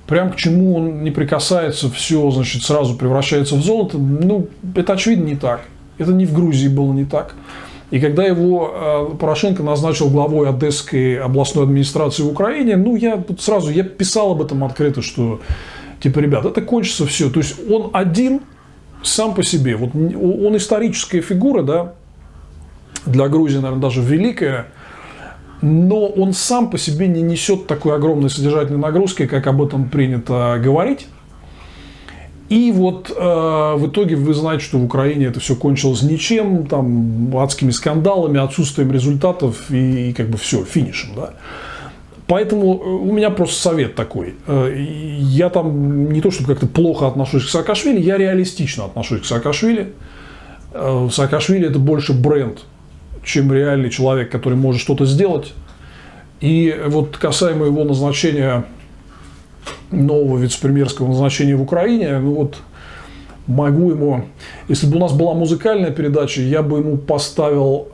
прям к чему он не прикасается, все, значит, сразу превращается в золото, ну, это очевидно не так. Это не в Грузии было не так. И когда его Порошенко назначил главой Одесской областной администрации в Украине, ну, я писал об этом открыто, что, типа, ребят, это кончится все. То есть, он один, сам по себе, вот он историческая фигура, да, для Грузии, наверное, даже великая, но он сам по себе не несет такой огромной содержательной нагрузки, как об этом принято говорить. И вот в итоге вы знаете, что в Украине это все кончилось ничем, там, адскими скандалами, отсутствием результатов и как бы все, финишем. Да? Поэтому у меня просто совет такой. Я там не то, чтобы как-то плохо отношусь к Саакашвили, я реалистично отношусь к Саакашвили. Саакашвили – это больше бренд, чем реальный человек, который может что-то сделать. И вот касаемо его назначения, нового вице-премьерского назначения в Украине, ну вот могу ему, если бы у нас была музыкальная передача, я бы ему поставил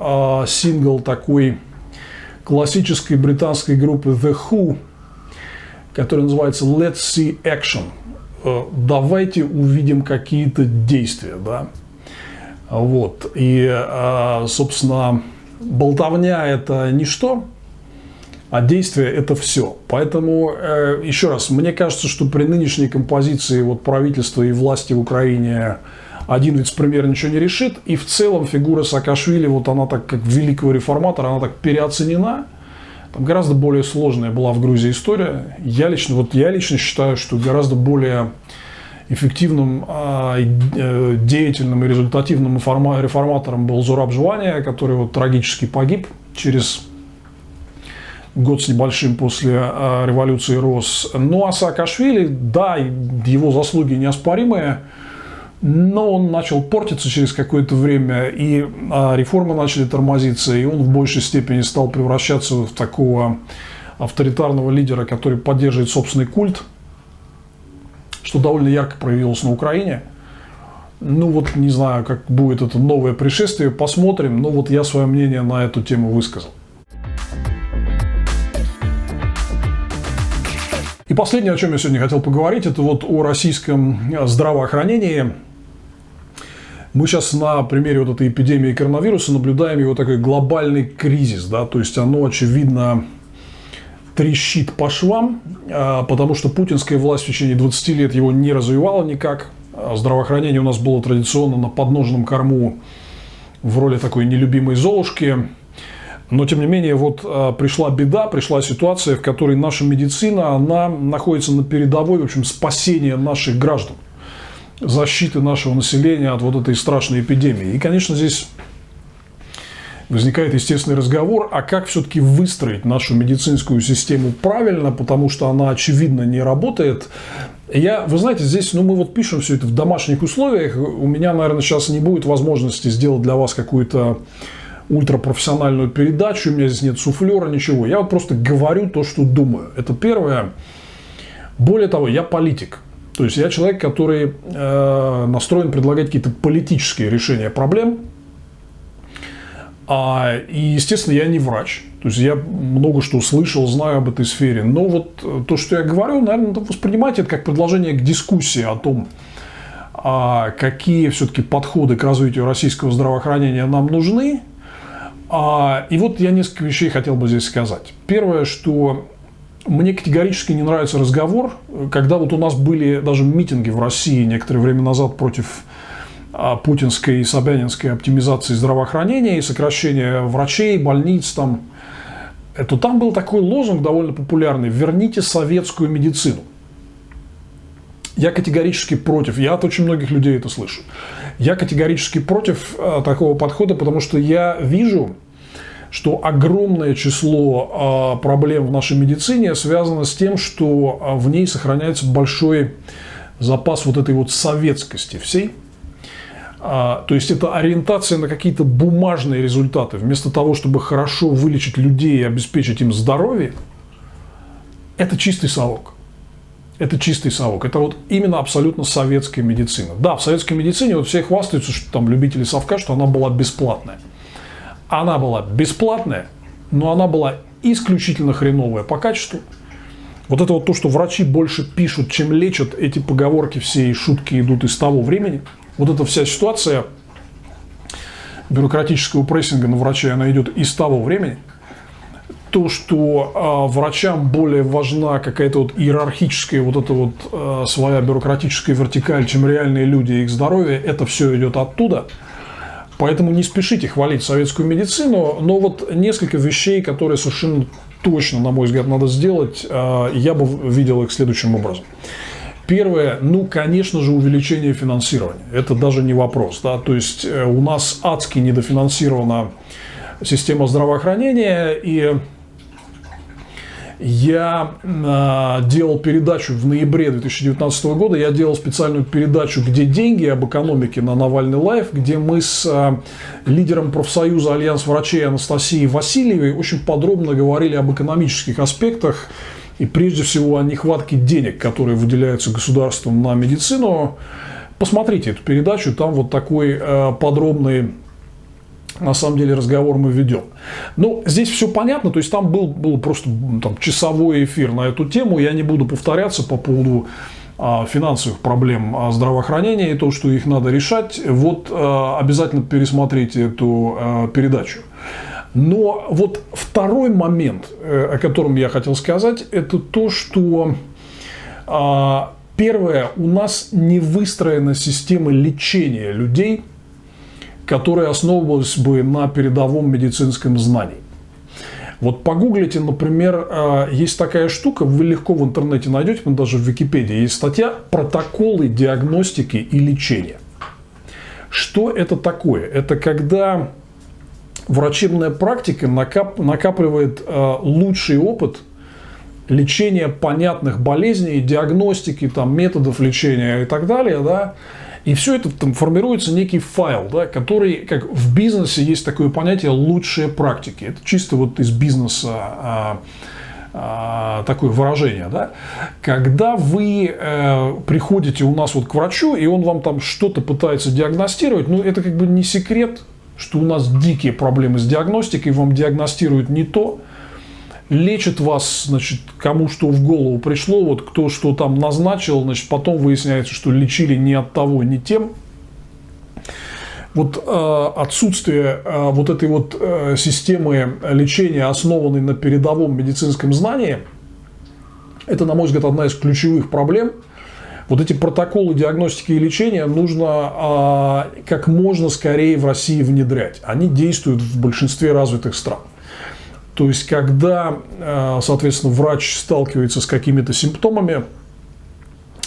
сингл такой классической британской группы The Who, который называется Let's See Action. Давайте увидим какие-то действия, да. Вот. И, собственно, болтовня – это ничто, а действие – это все. Поэтому, еще раз, мне кажется, что при нынешней композиции вот правительства и власти в Украине один вице-премьер ничего не решит. И в целом фигура Саакашвили, вот она так, как великого реформатора, она так переоценена. Там гораздо более сложная была в Грузии история. Я лично считаю, что гораздо более эффективным, деятельным и результативным реформатором был Зураб Жвания, который вот трагически погиб через год с небольшим после революции РОС. Ну а Саакашвили, да, его заслуги неоспоримые, но он начал портиться через какое-то время, и реформы начали тормозиться, и он в большей степени стал превращаться в такого авторитарного лидера, который поддерживает собственный культ, что довольно ярко проявилось на Украине. Ну вот не знаю, как будет это новое пришествие, посмотрим, но вот я свое мнение на эту тему высказал. И последнее, о чем я сегодня хотел поговорить, это вот о российском здравоохранении. Мы сейчас на примере вот этой эпидемии коронавируса наблюдаем его такой глобальный кризис, да, то есть оно, очевидно, трещит по швам, потому что путинская власть в течение 20 лет его не развивала никак. Здравоохранение у нас было традиционно на подножном корму в роли такой нелюбимой Золушки. Но, тем не менее, вот пришла беда, пришла ситуация, в которой наша медицина, она находится на передовой, в общем, спасения наших граждан, защиты нашего населения от вот этой страшной эпидемии. И, конечно, здесь возникает естественный разговор, а как все-таки выстроить нашу медицинскую систему правильно, потому что она, очевидно, не работает. Вы знаете, здесь, мы вот пишем все это в домашних условиях, у меня, наверное, сейчас не будет возможности сделать для вас какую-то ультрапрофессиональную передачу, у меня здесь нет суфлера, ничего. Я вот просто говорю то, что думаю. Это первое. Более того, я политик. То есть, я человек, который настроен предлагать какие-то политические решения проблем. И, естественно, я не врач. То есть, я много что слышал, знаю об этой сфере. Но вот то, что я говорю, наверное, воспринимайте это как предложение к дискуссии о том, какие все-таки подходы к развитию российского здравоохранения нам нужны. И вот я несколько вещей хотел бы здесь сказать. Первое, что мне категорически не нравится разговор, когда вот у нас были даже митинги в России некоторое время назад против путинской и собянинской оптимизации здравоохранения и сокращения врачей, больниц. Там был такой лозунг довольно популярный: «Верните советскую медицину». Я категорически против, я от очень многих людей это слышу. Я категорически против такого подхода, потому что я вижу, что огромное число проблем в нашей медицине связано с тем, что в ней сохраняется большой запас вот этой вот советскости всей. То есть, это ориентация на какие-то бумажные результаты. Вместо того, чтобы хорошо вылечить людей и обеспечить им здоровье, это чистый совок. Это чистый совок. Это вот именно абсолютно советская медицина. Да, в советской медицине вот все хвастаются, что там любители совка, что она была бесплатная. Она была бесплатная, но она была исключительно хреновая по качеству. Вот это вот то, что врачи больше пишут, чем лечат, эти поговорки все и шутки идут из того времени. Вот эта вся ситуация бюрократического прессинга на врачей, она идет из того времени. То, что врачам более важна какая-то вот иерархическая вот эта вот своя бюрократическая вертикаль, чем реальные люди и их здоровье, это все идет оттуда. Поэтому не спешите хвалить советскую медицину, но вот несколько вещей, которые совершенно точно, на мой взгляд, надо сделать, я бы видел их следующим образом. Первое, конечно же, увеличение финансирования. Это даже не вопрос. Да? То есть, у нас адски недофинансирована система здравоохранения, и я делал передачу в ноябре 2019 года, я делал специальную передачу «Где деньги?» об экономике на Навальный Лайв, где мы с лидером профсоюза Альянс врачей Анастасией Васильевой очень подробно говорили об экономических аспектах и прежде всего о нехватке денег, которые выделяются государством на медицину. Посмотрите эту передачу, там вот такой подробный, на самом деле, разговор мы ведем. Но здесь все понятно, то есть там был просто часовой эфир на эту тему, я не буду повторяться по поводу финансовых проблем здравоохранения и то, что их надо решать. Вот обязательно пересмотрите эту передачу. Но вот второй момент, о котором я хотел сказать, это то, что первое, у нас не выстроена система лечения людей, которая основывалась бы на передовом медицинском знании. Вот погуглите, например, есть такая штука, вы легко в интернете найдете, даже в Википедии есть статья «Протоколы диагностики и лечения». Что это такое? Это когда врачебная практика накапливает лучший опыт лечения понятных болезней, диагностики, там, методов лечения и так далее, да, и все это там формируется некий файл, да, который, как в бизнесе есть такое понятие «лучшие практики». Это чисто вот из бизнеса такое выражение, да. Когда вы приходите у нас вот к врачу, и он вам там что-то пытается диагностировать, ну, это как бы не секрет, что у нас дикие проблемы с диагностикой, вам диагностируют не то, лечат вас, значит, кому что в голову пришло, вот кто что там назначил, значит, потом выясняется, что лечили не от того, не тем. Вот отсутствие вот этой вот системы лечения, основанной на передовом медицинском знании, это, на мой взгляд, одна из ключевых проблем. Вот эти протоколы диагностики и лечения нужно как можно скорее в России внедрять. Они действуют в большинстве развитых стран. То есть, когда, соответственно, врач сталкивается с какими-то симптомами,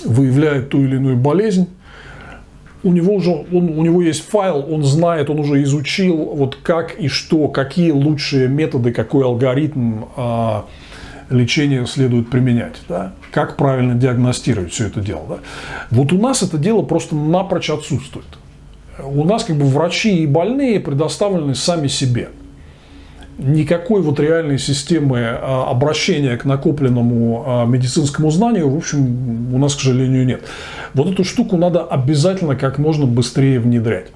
выявляет ту или иную болезнь, у него есть файл, он знает, он уже изучил, вот как и что, какие лучшие методы, какой алгоритм лечения следует применять, да? Как правильно диагностировать все это дело. Да? Вот у нас это дело просто напрочь отсутствует. У нас как бы врачи и больные предоставлены сами себе. Никакой вот реальной системы обращения к накопленному медицинскому знанию, в общем, у нас, к сожалению, нет. Вот эту штуку надо обязательно как можно быстрее внедрять.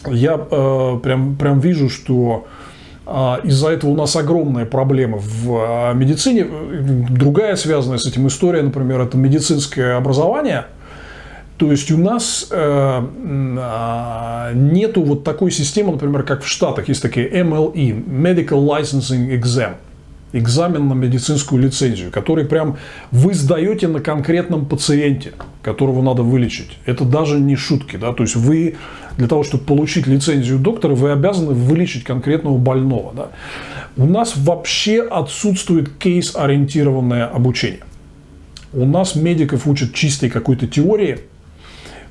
Я прям вижу, что из-за этого у нас огромные проблемы в медицине. Другая связанная с этим история, например, это медицинское образование. То есть у нас нету вот такой системы, например, как в Штатах. Есть такие MLE, Medical Licensing Exam, экзамен на медицинскую лицензию, который прям вы сдаете на конкретном пациенте, которого надо вылечить. Это даже не шутки, да, то есть вы для того, чтобы получить лицензию доктора, вы обязаны вылечить конкретного больного, да. У нас вообще отсутствует кейс-ориентированное обучение. У нас медиков учат чистой какой-то теории.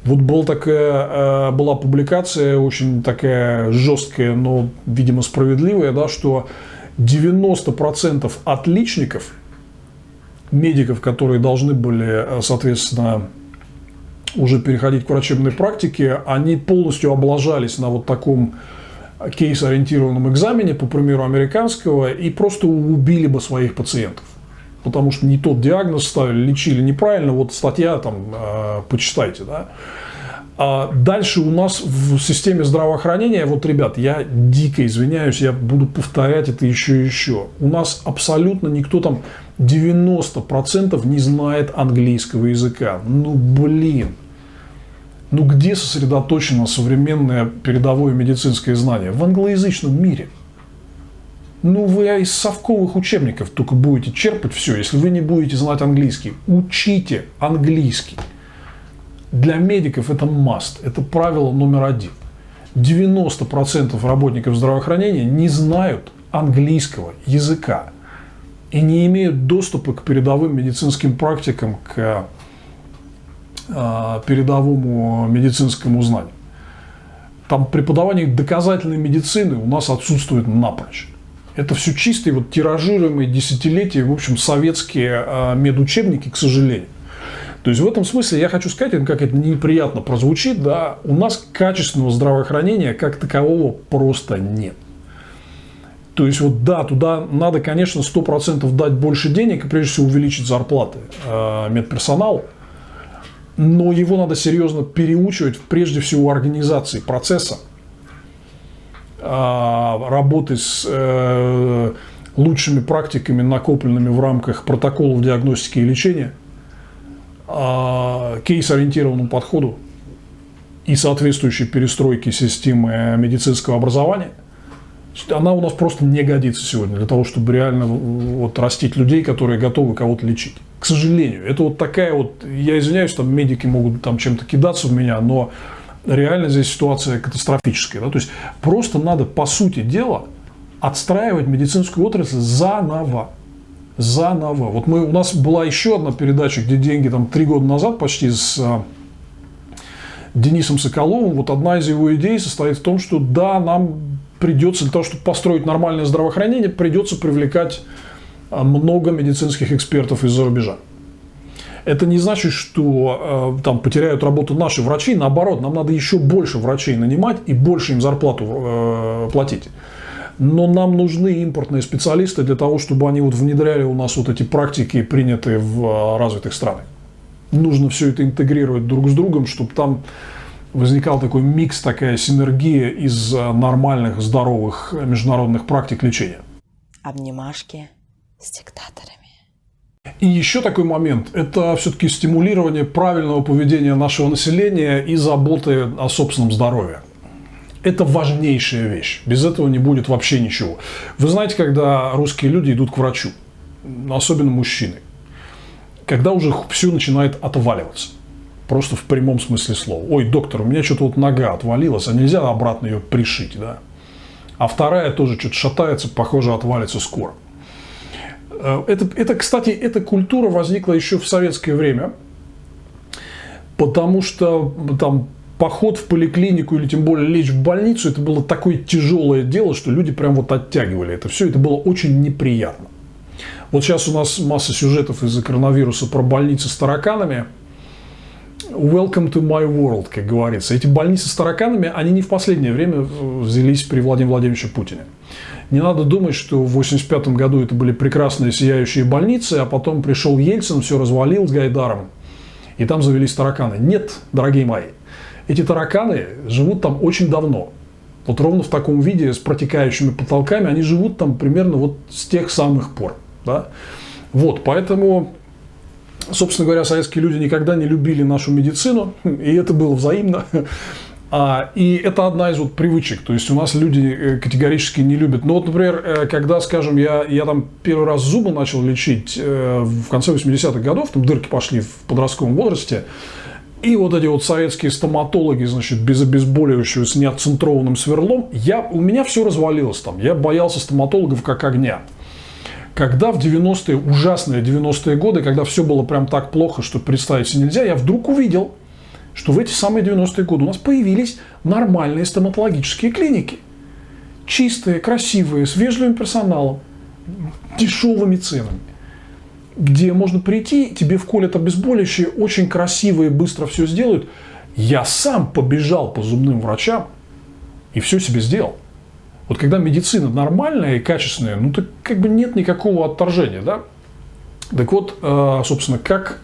Вот была публикация очень такая жесткая, но, видимо, справедливая, да, что 90% отличников, медиков, которые должны были, соответственно, уже переходить к врачебной практике, они полностью облажались на вот таком кейс-ориентированном экзамене, по примеру американского, и просто убили бы своих пациентов. Потому что не тот диагноз ставили, лечили неправильно. Вот статья там, почитайте, да. А дальше у нас в системе здравоохранения, вот, ребят, я дико извиняюсь, я буду повторять это еще и еще. У нас абсолютно никто там 90% не знает английского языка. Ну, блин. Ну, где сосредоточено современное передовое медицинское знание? В англоязычном мире. Ну, вы из совковых учебников только будете черпать все, если вы не будете знать английский. Учите английский. Для медиков это must, это правило номер 1. 90% работников здравоохранения не знают английского языка и не имеют доступа к передовым медицинским практикам, к передовому медицинскому знанию. Там преподавание доказательной медицины у нас отсутствует напрочь. Это все чистые, вот, тиражируемые десятилетия, в общем, советские медучебники, к сожалению. То есть в этом смысле я хочу сказать, как это неприятно прозвучит, да, у нас качественного здравоохранения как такового просто нет. То есть вот да, туда надо, конечно, 100% дать больше денег и прежде всего увеличить зарплаты медперсоналу, но его надо серьезно переучивать прежде всего организации процесса, работы с лучшими практиками, накопленными в рамках протоколов диагностики и лечения, кейс-ориентированному подходу и соответствующей перестройки системы медицинского образования. Она у нас просто не годится сегодня для того, чтобы реально вот растить людей, которые готовы кого-то лечить. К сожалению, это вот такая вот, я извиняюсь, там медики могут там чем-то кидаться в меня, но реально здесь ситуация катастрофическая. Да? То есть просто надо, по сути дела, отстраивать медицинскую отрасль заново. Заново. Вот у нас была еще одна передача, где деньги там 3 года назад почти с Денисом Соколовым. Вот одна из его идей состоит в том, что да, нам придется для того, чтобы построить нормальное здравоохранение, придется привлекать много медицинских экспертов из-за рубежа. Это не значит, что там потеряют работу наши врачи. Наоборот, нам надо еще больше врачей нанимать и больше им зарплату платить. Но нам нужны импортные специалисты для того, чтобы они вот внедряли у нас вот эти практики, принятые в развитых странах. Нужно все это интегрировать друг с другом, чтобы там возникал такой микс, такая синергия из нормальных, здоровых международных практик лечения. Обнимашки с диктаторами. И еще такой момент – это все-таки стимулирование правильного поведения нашего населения и заботы о собственном здоровье. Это важнейшая вещь. Без этого не будет вообще ничего. Вы знаете, когда русские люди идут к врачу, особенно мужчины, когда уже все начинает отваливаться. Просто в прямом смысле слова. Ой, доктор, у меня что-то вот нога отвалилась, а нельзя обратно ее пришить, да? А вторая тоже что-то шатается, похоже, отвалится скоро. Кстати, эта культура возникла еще в советское время, потому что там поход в поликлинику или тем более лечь в больницу, это было такое тяжелое дело, что люди прям вот оттягивали это все, это было очень неприятно. Вот сейчас у нас масса сюжетов из-за коронавируса про больницы с тараканами. Welcome to my world, как говорится. Эти больницы с тараканами, они не в последнее время взялись при Владимире Владимировиче Путине. Не надо думать, что в 1985 году это были прекрасные сияющие больницы, а потом пришел Ельцин, все развалил с Гайдаром, и там завелись тараканы. Нет, дорогие мои, эти тараканы живут там очень давно. Вот ровно в таком виде, с протекающими потолками, они живут там примерно вот с тех самых пор. Да? Вот, поэтому, собственно говоря, советские люди никогда не любили нашу медицину, и это было взаимно. И это одна из вот привычек. То есть у нас люди категорически не любят. Ну вот, например, когда, скажем, я там первый раз зубы начал лечить в конце 80-х годов, там дырки пошли в подростковом возрасте, и вот эти вот советские стоматологи, значит, без обезболивающего, с неотцентрованным сверлом, у меня все развалилось там. Я боялся стоматологов как огня. Когда в 90-е, ужасные 90-е годы, когда все было прям так плохо, что представить себе нельзя, я вдруг увидел, что в эти самые 90-е годы у нас появились нормальные стоматологические клиники. Чистые, красивые, с вежливым персоналом, дешевыми ценами. Где можно прийти, тебе вколят обезболивающие, очень красиво и быстро все сделают. Я сам побежал по зубным врачам и все себе сделал. Вот когда медицина нормальная и качественная, ну так как бы нет никакого отторжения, да? Так вот, собственно, как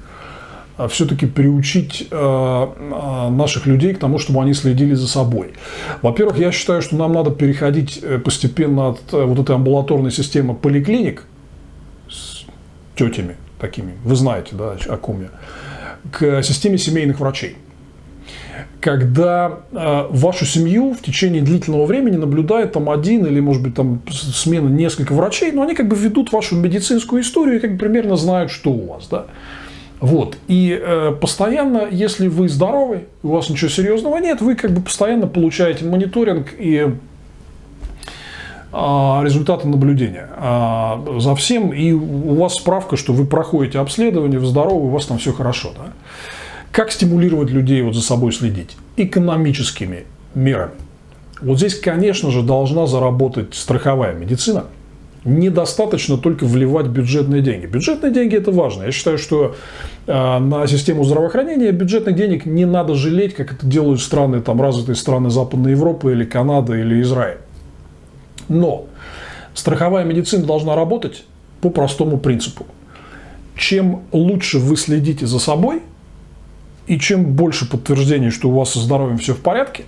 все-таки приучить наших людей к тому, чтобы они следили за собой. Во-первых, я считаю, что нам надо переходить постепенно от вот этой амбулаторной системы поликлиник с тетями такими, вы знаете, да, о ком я, к системе семейных врачей. Когда вашу семью в течение длительного времени наблюдает там один или, может быть, там смена несколько врачей, но они как бы ведут вашу медицинскую историю и как бы примерно знают, что у вас, да. Вот. И постоянно, если вы здоровы, у вас ничего серьезного нет, вы как бы постоянно получаете мониторинг и результаты наблюдения за всем, и у вас справка, что вы проходите обследование, вы здоровы, у вас там все хорошо, да. Как стимулировать людей вот за собой следить? Экономическими мерами. Вот здесь, конечно же, должна заработать страховая медицина. Недостаточно только вливать бюджетные деньги. Бюджетные деньги – это важно. Я считаю, что на систему здравоохранения бюджетных денег не надо жалеть, как это делают страны, там, развитые страны Западной Европы или Канады или Израиль. Но страховая медицина должна работать по простому принципу. Чем лучше вы следите за собой, и чем больше подтверждений, что у вас со здоровьем все в порядке,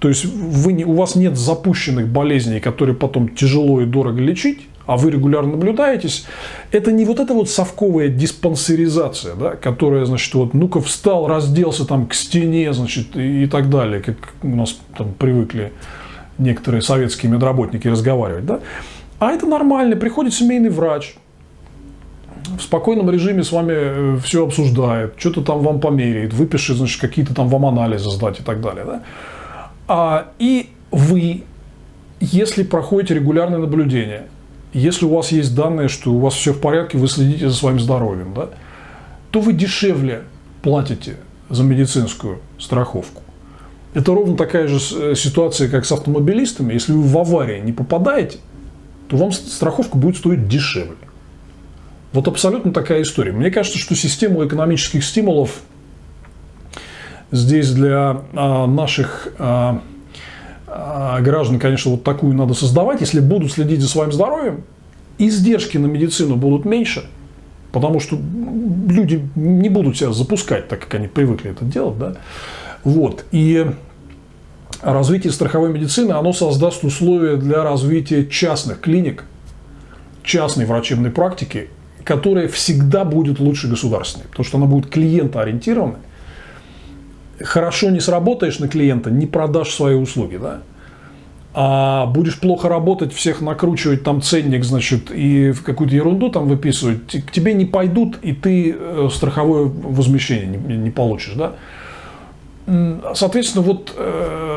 то есть у вас нет запущенных болезней, которые потом тяжело и дорого лечить, а вы регулярно наблюдаетесь, это не вот эта вот совковая диспансеризация, да, которая, значит, вот ну-ка встал, разделся там к стене, значит, и так далее, как у нас там привыкли некоторые советские медработники разговаривать, да, а это нормально, приходит семейный врач, в спокойном режиме с вами все обсуждает, что-то там вам померяет, выпишет, значит, какие-то там вам анализы сдать и так далее. Да? И вы если проходите регулярное наблюдение, если у вас есть данные, что у вас все в порядке, вы следите за своим здоровьем, да, то вы дешевле платите за медицинскую страховку. Это ровно такая же ситуация, как с автомобилистами. Если вы в аварии не попадаете, то вам страховка будет стоить дешевле. Вот абсолютно такая история. Мне кажется, что систему экономических стимулов здесь для наших граждан, конечно, вот такую надо создавать. Если будут следить за своим здоровьем, издержки на медицину будут меньше, потому что люди не будут себя запускать, так как они привыкли это делать. Да? Вот. И развитие страховой медицины, оно создаст условия для развития частных клиник, частной врачебной практики, которая всегда будет лучше государственной, потому что она будет клиентоориентированной. Хорошо не сработаешь на клиента, не продашь свои услуги, да? А будешь плохо работать, всех накручивать там ценник, значит, и в какую-то ерунду там выписывать, к тебе не пойдут, и ты страховое возмещение не получишь, да? Соответственно, вот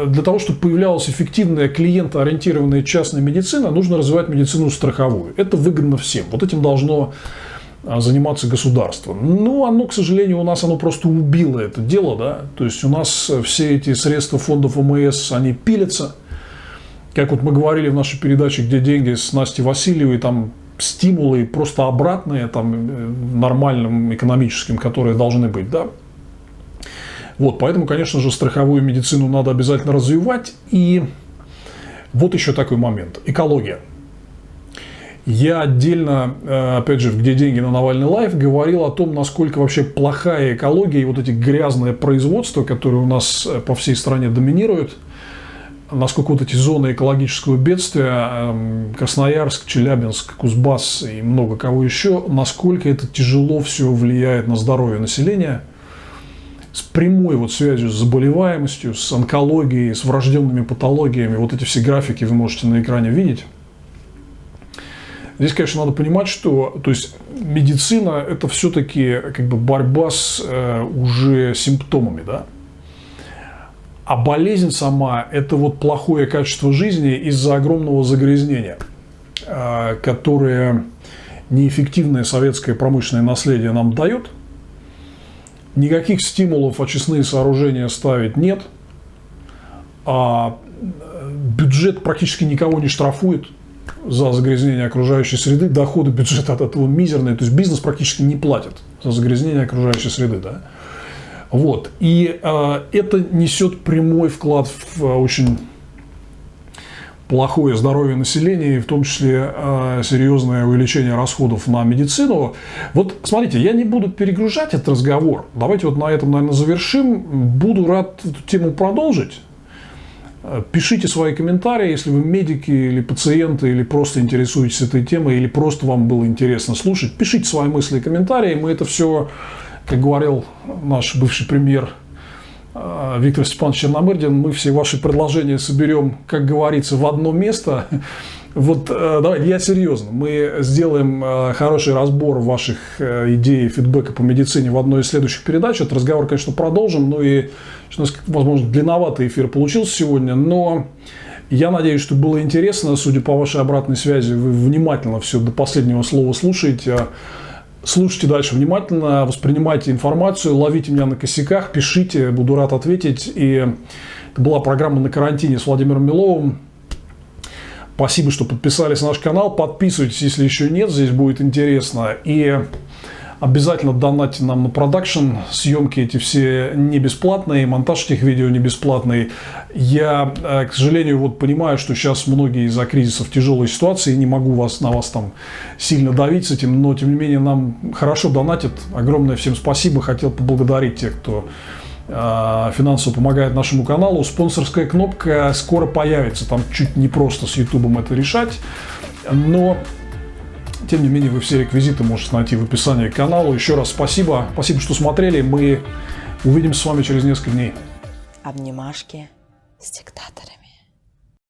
для того, чтобы появлялась эффективная клиентоориентированная частная медицина, нужно развивать медицину страховую. Это выгодно всем. Вот этим должно заниматься государство. Но оно, к сожалению, у нас оно просто убило это дело, да. То есть у нас все эти средства фондов ОМС, они пилятся. Как вот мы говорили в нашей передаче «Где деньги» с Настей Васильевой, там стимулы просто обратные, там нормальным экономическим, которые должны быть, да. Вот, поэтому, конечно же, страховую медицину надо обязательно развивать. И вот еще такой момент. Экология. Я отдельно, опять же, в «Где деньги» на Навальный лайв говорил о том, насколько вообще плохая экология и вот эти грязные производства, которые у нас по всей стране доминируют, насколько вот эти зоны экологического бедствия, Красноярск, Челябинск, Кузбасс и много кого еще, насколько это тяжело все влияет на здоровье населения, с прямой вот связью с заболеваемостью, с онкологией, с врожденными патологиями. Вот эти все графики вы можете на экране видеть. Здесь, конечно, надо понимать, что то есть медицина – это все-таки как бы борьба с уже симптомами, да? А болезнь сама – это вот плохое качество жизни из-за огромного загрязнения, которое неэффективное советское промышленное наследие нам дает. Никаких стимулов очистные сооружения ставить нет. А бюджет практически никого не штрафует за загрязнение окружающей среды. Доходы бюджета от этого мизерные. То есть бизнес практически не платит за загрязнение окружающей среды. Да? Вот. И это несет прямой вклад в очень плохое здоровье населения, и в том числе серьезное увеличение расходов на медицину. Вот смотрите, я не буду перегружать этот разговор. Давайте вот на этом, наверное, завершим. Буду рад эту тему продолжить. Пишите свои комментарии, если вы медики или пациенты, или просто интересуетесь этой темой, или просто вам было интересно слушать. Пишите свои мысли и комментарии. Мы это все, как говорил наш бывший премьер Виктор Степанович Черномырдин, мы все ваши предложения соберем, как говорится, в одно место. Вот давайте, я серьезно, мы сделаем хороший разбор ваших идей, фидбэка по медицине в одной из следующих передач. Этот разговор, конечно, продолжим, ну и, у нас, возможно, длинноватый эфир получился сегодня, но я надеюсь, что было интересно. Судя по вашей обратной связи, вы внимательно все до последнего слова слушаете. Слушайте дальше внимательно, воспринимайте информацию, ловите меня на косяках, пишите, буду рад ответить. И это была программа «На карантине» с Владимиром Миловым. Спасибо, что подписались на наш канал. Подписывайтесь, если еще нет, здесь будет интересно. И обязательно донатьте нам на продакшн. Съемки эти все не бесплатные, монтаж этих видео не бесплатный. Я, к сожалению, вот понимаю, что сейчас многие из-за кризиса в тяжелой ситуации, не могу на вас там сильно давить с этим, но тем не менее нам хорошо донатят. Огромное всем спасибо. Хотел поблагодарить тех, кто финансово помогает нашему каналу. Спонсорская кнопка скоро появится. Там чуть не просто с Ютубом это решать, но тем не менее, вы все реквизиты можете найти в описании к каналу. Еще раз спасибо. Спасибо, что смотрели. Мы увидимся с вами через несколько дней. Обнимашки с диктаторами.